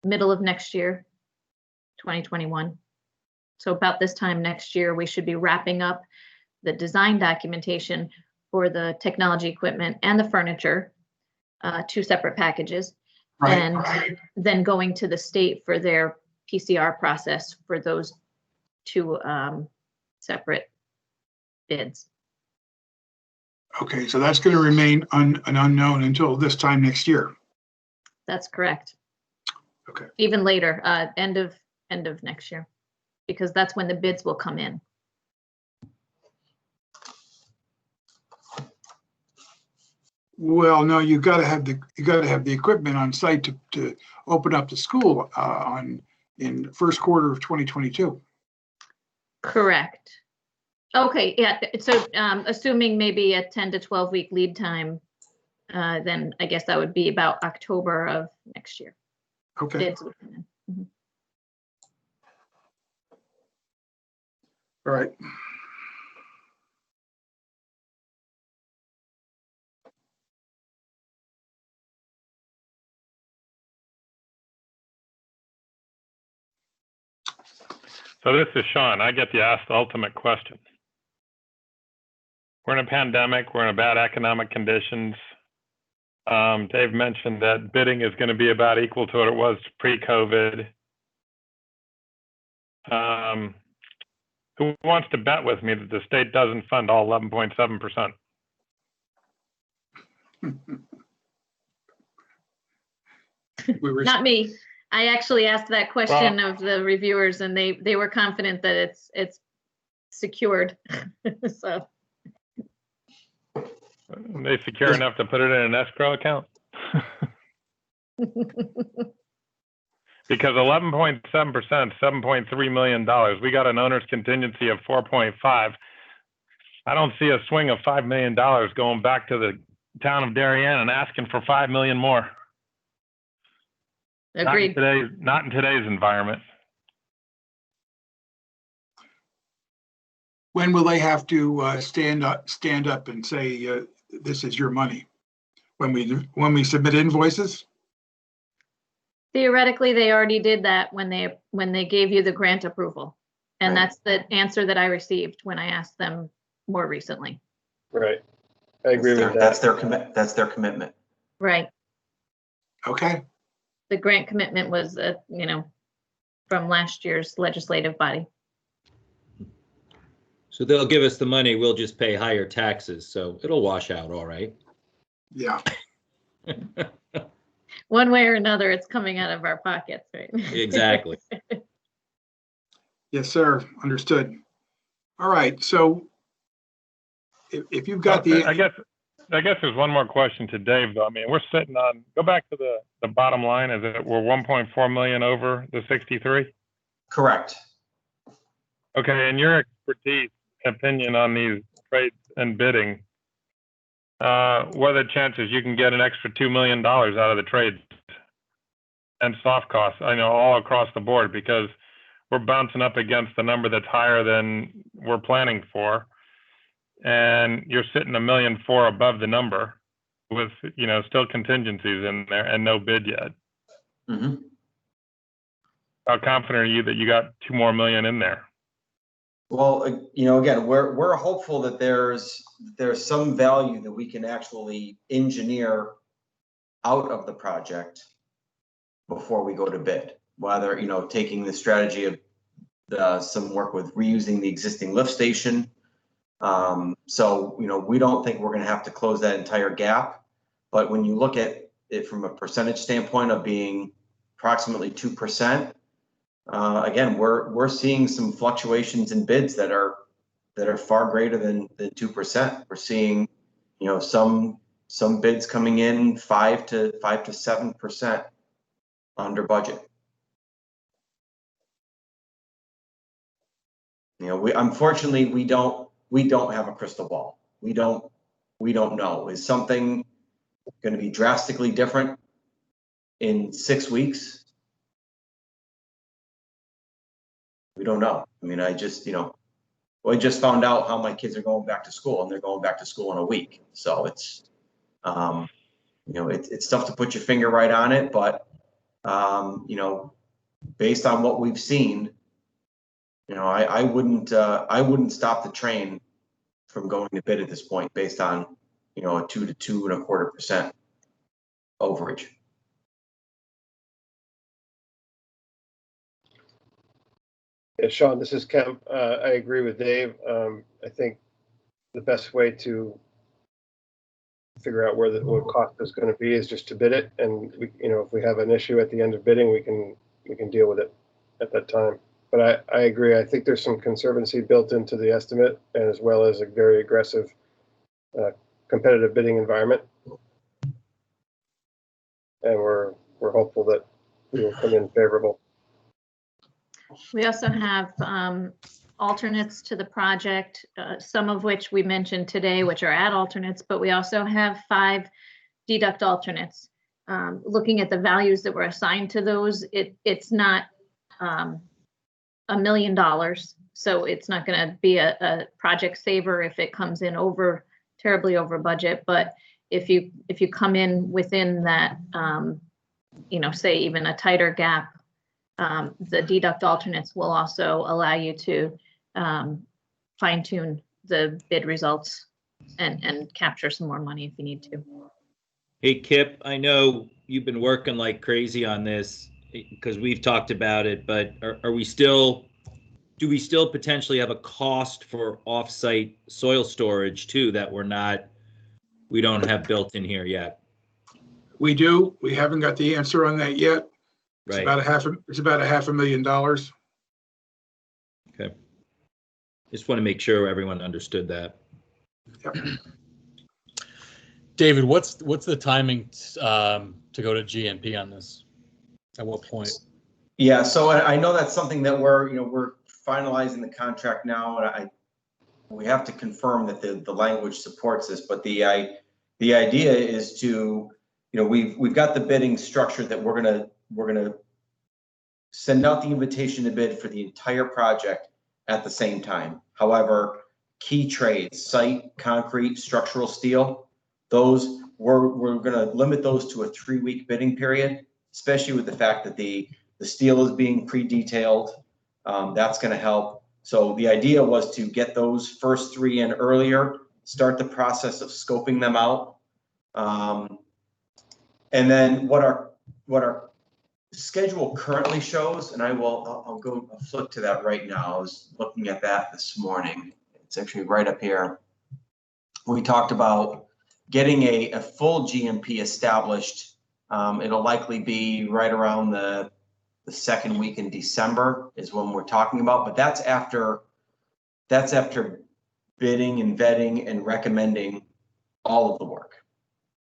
middle of next year, 2021. So about this time next year, we should be wrapping up the design documentation for the technology equipment and the furniture, 2 separate packages, Right. and then going to the state for their PCR process for those 2 separate bids. Okay, so that's going to remain an unknown until this time next year. That's correct. Okay. Even later, end of next year, because that's when the bids will come in. Well, no, you got to have the equipment on site to open up the school in the first quarter of 2022. Correct. Okay, yeah, so assuming maybe a 10 to 12 week lead time, then I guess that would be about October of next year. Okay. Bids would come in. Mhm. All right. So this is Sean. I get to ask the ultimate question. We're in a pandemic. We're in a bad economic conditions. Dave mentioned that bidding is going to be about equal to what it was pre-COVID. Who wants to bet with me that the state doesn't fund all 11.7%? Not me. I actually asked that question of the reviewers, and they were confident that it's secured. So They secure enough to put it in an escrow account? Because 11.7%, $7.3 million. We got an owner's contingency of 4.5. I don't see a swing of $5 million going back to the town of Darien and asking for $5 million more. Agreed. Not in today's environment. When will they have to stand up and say this is your money? When we submit invoices? Theoretically, they already did that when they gave you the grant approval. And Right. that's the answer that I received when I asked them more recently. Right. I agree with that. That's their commitment. Right. Okay. The grant commitment was, from last year's legislative body. So they'll give us the money, we'll just pay higher taxes, so it'll wash out all right. Yeah. One way or another, it's coming out of our pockets, right? Exactly. Yes, sir. Understood. All right. So if you've got I guess there's one more question to Dave, though. I mean, we're sitting on, go back to the bottom line, is it we're 1.4 million over the 63? Correct. Okay, and your expertise, opinion on these trades and bidding, what are the chances you can get an extra $2 million out of the trades and soft costs? I know all across the board, because we're bouncing up against the number that's higher than we're planning for. And you're sitting $1.4 million above the number with, still contingencies in there and no bid yet. Mm-hmm. How confident are you that you got $2 more million in there? Well, again, we're hopeful that there's some value that we can actually engineer out of the project before we go to bid. Whether, taking the strategy of some work with reusing the existing lift station. So, we don't think we're going to have to close that entire gap. But when you look at it from a percentage standpoint of being approximately 2%, again, we're seeing some fluctuations in bids that are far greater than 2%. We're seeing, some bids coming in 5 to 7% under budget. Unfortunately, we don't have a crystal ball. We don't know. Is something going to be drastically different in 6 weeks? We don't know. I mean, I just found out how my kids are going back to school, and they're going back to school in a week. So it's, it's tough to put your finger right on it, but, based on what we've seen, I wouldn't stop the train from going to bid at this point based on, you know, a 2 to 2.25% overage. Yeah, Sean, this is Kemp. I agree with Dave. I think the best way to figure out what cost is going to be is just to bid it, and we, you know, if we have an issue at the end of bidding, we can deal with it at that time. But I agree. I think there's some conservancy built into the estimate, and as well as a very aggressive competitive bidding environment, and we're hopeful that we will come in favorable. We also have alternates to the project, some of which we mentioned today, which are at alternates, but we also have 5 deduct alternates. Looking at the values that were assigned to those, it's not $1 million, so it's not going to be a project saver if it comes in terribly over budget. But if you come in within that, you know, say even a tighter gap, the deduct alternates will also allow you to fine tune the bid results and capture some more money if you need to. Hey, Kip, I know you've been working like crazy on this because we've talked about it, but do we still potentially have a cost for offsite soil storage too that we don't have built in here yet? We do. We haven't got the answer on that yet. It's Right. about $500,000. Okay. Just want to make sure everyone understood that. Yep. David, what's the timing to go to GMP on this? At what point? Yeah, so I know that's something that we're finalizing the contract now, and we have to confirm that the language supports this. But the idea is to, we've got the bidding structure that we're gonna send out the invitation to bid for the entire project at the same time. However, key trades, site, concrete, structural steel, those we're gonna limit those to a 3-week bidding period, especially with the fact that the steel is being pre-detailed. That's gonna help. So the idea was to get those first 3 in earlier, start the process of scoping them out. And then what our schedule currently shows, and I'll flip to that right now. I was looking at that this morning. It's actually right up here. We talked about getting a full GMP established. It'll likely be right around the second week in December is when we're talking about, but that's after bidding and vetting and recommending all of the work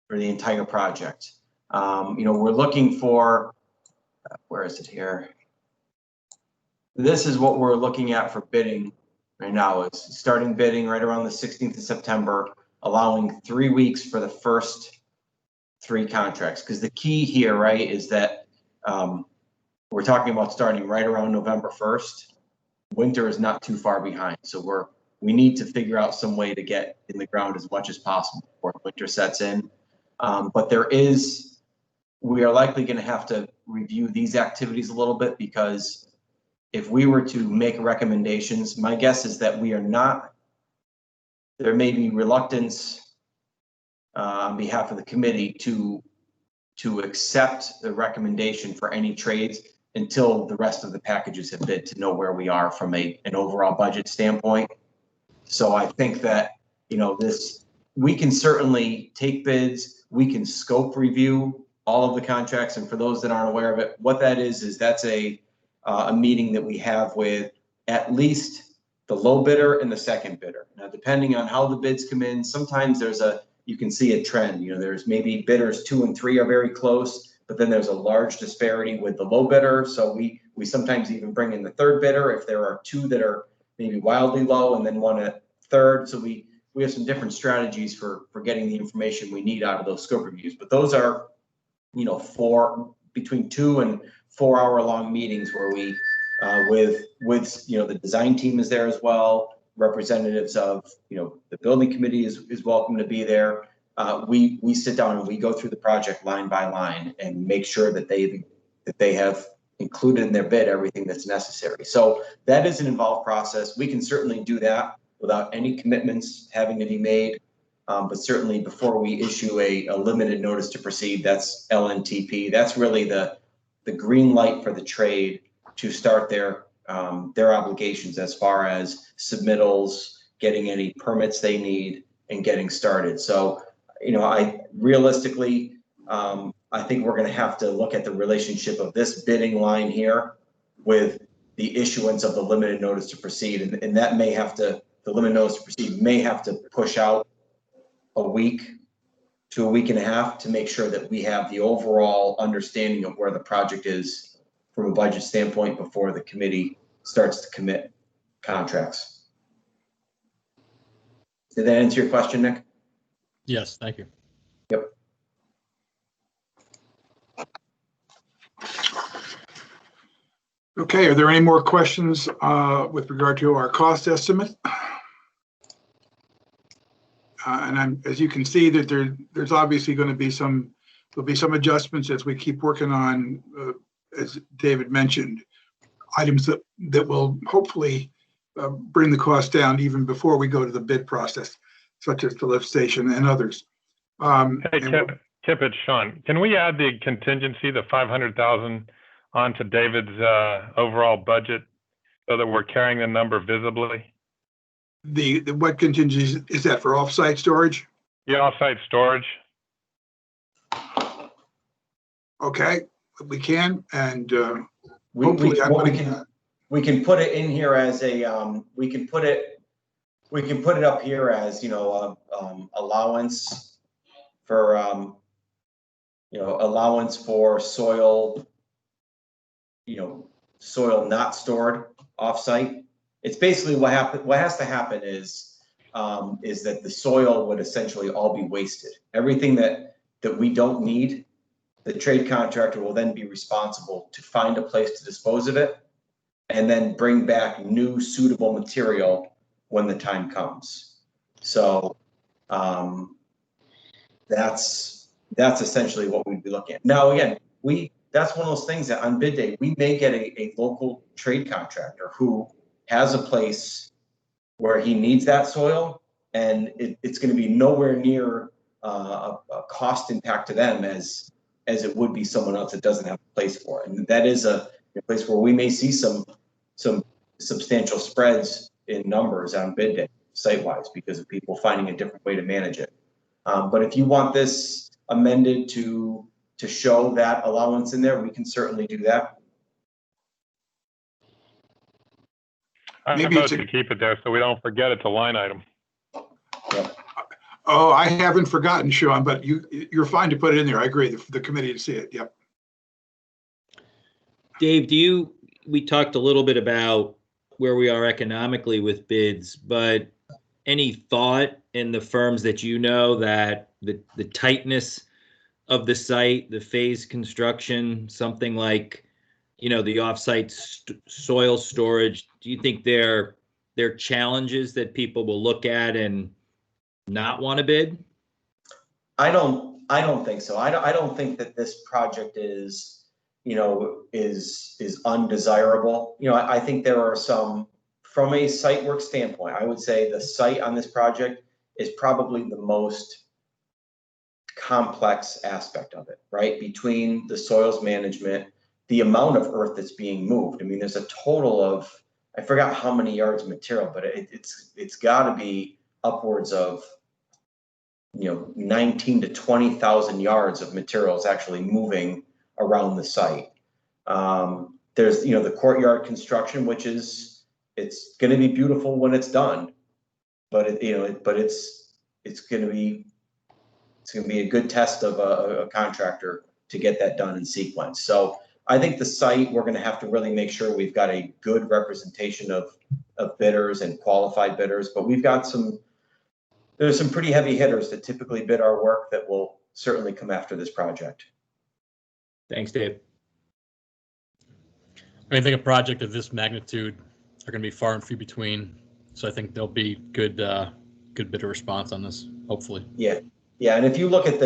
for the entire project. We're looking for, where is it here? This is what we're looking at for bidding right now. It's starting bidding right around the 16th of September, allowing 3 weeks for the first 3 contracts. Because the key here, right, is that we're talking about starting right around November 1st. Winter is not too far behind. So we need to figure out some way to get in the ground as much as possible before winter sets in. But we are likely going to have to review these activities a little bit, because if we were to make recommendations, my guess is that there may be reluctance on behalf of the committee to accept the recommendation for any trades until the rest of the packages have bid, to know where we are from an overall budget standpoint. So I think that, we can certainly take bids, we can scope review all of the contracts. And for those that aren't aware of it, what that is that's a meeting that we have with at least the low bidder and the second bidder. Now, depending on how the bids come in, sometimes you can see a trend. There's maybe bidders 2 and 3 are very close, but then there's a large disparity with the low bidder. So we sometimes even bring in the third bidder if there are 2 that are maybe wildly low and then 1 at third. So we have some different strategies for getting the information we need out of those scope reviews. But those are, between 2 and 4 hour long meetings where we, with the design team is there as well. Representatives of, the building committee is welcome to be there. We sit down and we go through the project line by line and make sure that they have included in their bid everything that's necessary. So that is an involved process. We can certainly do that without any commitments having to be made. But certainly before we issue a limited notice to proceed, that's LNTP. That's really the green light for the trade to start their obligations as far as submittals, getting any permits they need, and getting started. So, you know, I realistically, I think we're going to have to look at the relationship of this bidding line here with the issuance of the limited notice to proceed, and that may have to, the limited notice to proceed may have to push out a week to a week and a half to make sure that we have the overall understanding of where the project is from a budget standpoint before the committee starts to commit contracts. Did that answer your question, Nick? Yes, thank you. Yep. Okay, are there any more questions with regard to our cost estimate? And as you can see, that there's obviously going to be there'll be some adjustments as we keep working on, as David mentioned, items that will hopefully bring the cost down even before we go to the bid process, such as the lift station and others. Hey, Kip, it's Sean. Can we add the contingency, the 500,000, onto David's overall budget so that we're carrying the number visibly? The what contingency is that for offsite storage? Yeah, offsite storage. Okay, we can, and We can put it in here as a we can put it up here as, you know, allowance for you know, allowance for soil, you know, soil not stored offsite. It's basically what has to happen is that the soil would essentially all be wasted. Everything that we don't need, the trade contractor will then be responsible to find a place to dispose of it and then bring back new suitable material when the time comes. So that's essentially what we'd be looking at. Now, again, that's one of those things that on bid day, we may get a local trade contractor who has a place where he needs that soil, and it's going to be nowhere near a cost impact to them as it would be someone else that doesn't have a place for it. And that is a place where we may see some substantial spreads in numbers on bid day site-wise because of people finding a different way to manage it. But if you want this amended to show that allowance in there, we can certainly do that. I vote to keep it there so we don't forget it's a line item. Yep. Oh, I haven't forgotten, Sean, but you're fine to put it in there. I agree. The committee to see it. Yep. Dave, we talked a little bit about where we are economically with bids, but any thought in the firms that you know that the tightness of the site, the phase construction, something like, you know, the offsite soil storage, do you think they're challenges that people will look at and not want to bid? I don't think so. I don't think that this project is, you know, is undesirable. You know, I think there are some, from a site work standpoint, I would say the site on this project is probably the most complex aspect of it, right? Between the soils management, the amount of earth that's being moved. I mean, there's a total of, I forgot how many yards of material, but it's got to be upwards of, you know, 19 to 20,000 yards of materials actually moving around the site. There's, you know, the courtyard construction, which is, it's going to be beautiful when it's done, but it's going to be a good test of a contractor to get that done in sequence. So I think the site, we're going to have to really make sure we've got a good representation of bidders and qualified bidders, but there's some pretty heavy hitters that typically bid our work that will certainly come after this project. Thanks, Dave. I think a project of this magnitude are going to be far and few between, so I think there'll be good bidder response on this, hopefully. Yeah, and if you look at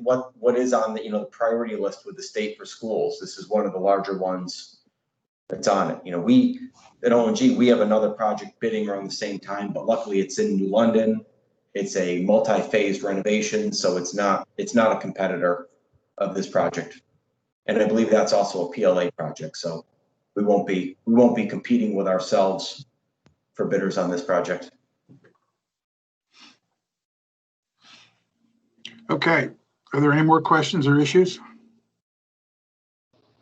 what is on the, you know, the priority list with the state for schools, this is one of the larger ones that's on it. You know, we at ONG, we have another project bidding around the same time, but luckily it's in New London. It's a multi-phased renovation, so it's not a competitor of this project. And I believe that's also a PLA project, so we won't be competing with ourselves for bidders on this project. Okay, are there any more questions or issues?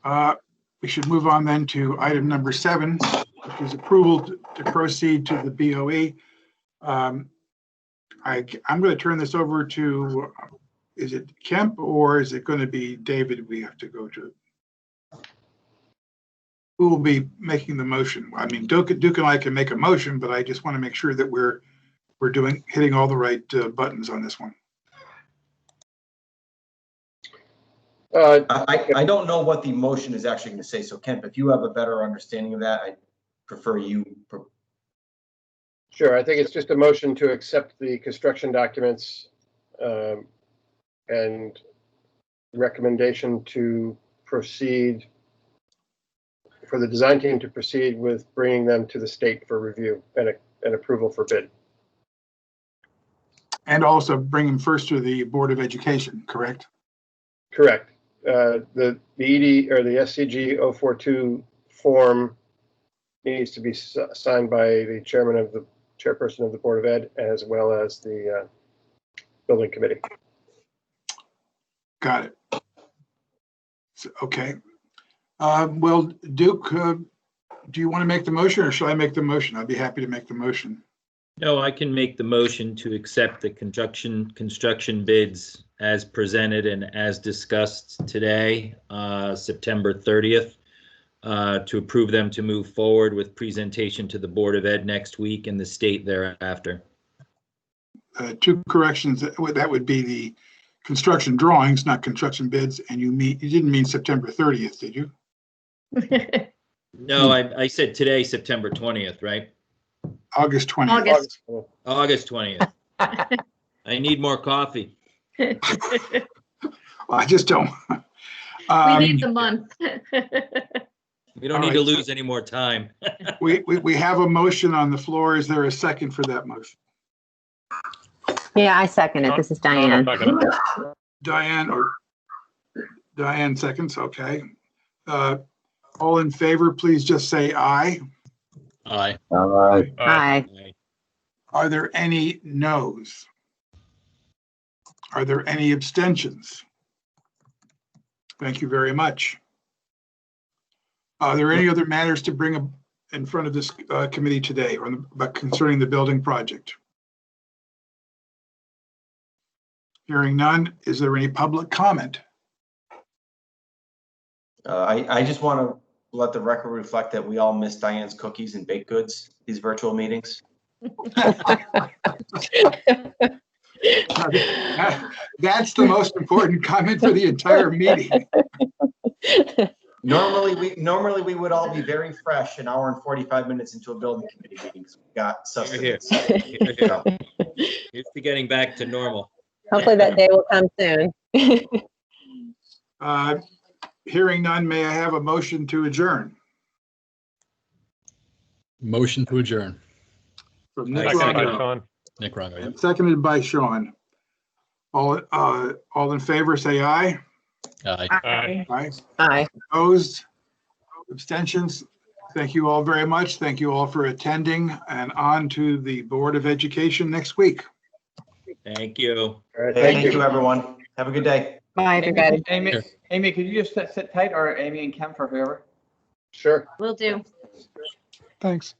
We should move on then to item number 7, which is approval to proceed to the BOE. I'm going to turn this over to, is it Kemp or is it going to be David we have to go to? Who will be making the motion? I mean, Duke and I can make a motion, but I just want to make sure that we're hitting all the right buttons on this one. I don't know what the motion is actually going to say. So Kemp, if you have a better understanding of that, I'd prefer you. Sure, I think it's just a motion to accept the construction documents and recommendation to proceed, for the design team to proceed with bringing them to the state for review and approval for bid. And also bring them first to the Board of Education, correct? Correct. The ED or the SCG 042 form needs to be signed by the chairperson of the Board of Ed, as well as the building committee. Got it. So, okay. Well, Duke, do you want to make the motion or shall I make the motion? I'd be happy to make the motion. No, I can make the motion to accept the construction bids as presented and as discussed today, September 30th, to approve them to move forward with presentation to the Board of Ed next week and the state thereafter. 2 corrections. That would be the construction drawings, not construction bids. And you didn't mean September 30th, did you? No, I said today, September 20th, right? August 20th. August 20th. I need more coffee. Well, I just don't. We need the month. We don't need to lose any more time. we have a motion on the floor. Is there a second for that motion? Yeah, I second it. This is Diane. Diane seconds. Okay. All in favor, please just say aye. Aye. Aye. Aye. Are there any noes? Are there any abstentions? Thank you very much. Are there any other matters to bring up in front of this committee today concerning the building project? Hearing none, is there any public comment? I just want to let the record reflect that we all miss Diane's cookies and baked goods, these virtual meetings. That's the most important comment for the entire meeting. Normally we would all be very fresh an hour and 45 minutes into a building committee meeting. So we got sustenance. It's getting back to normal. Hopefully that day will come soon. Hearing none, may I have a motion to adjourn? Motion to adjourn. From Nick Seconded by Rongo. Sean. Nick Rongo, yep. Seconded by Sean. All in favor, say aye. Aye. Aye. Aye. Aye. Opposed? Abstentions? Thank you all very much. Thank you all for attending, and on to the Board of Education next week. Thank you. All right, Thank you, everyone. Have a good day. Bye, everybody. Amy, could you just sit tight, or Amy and Kemp, or whoever? Sure. Will do. Thanks.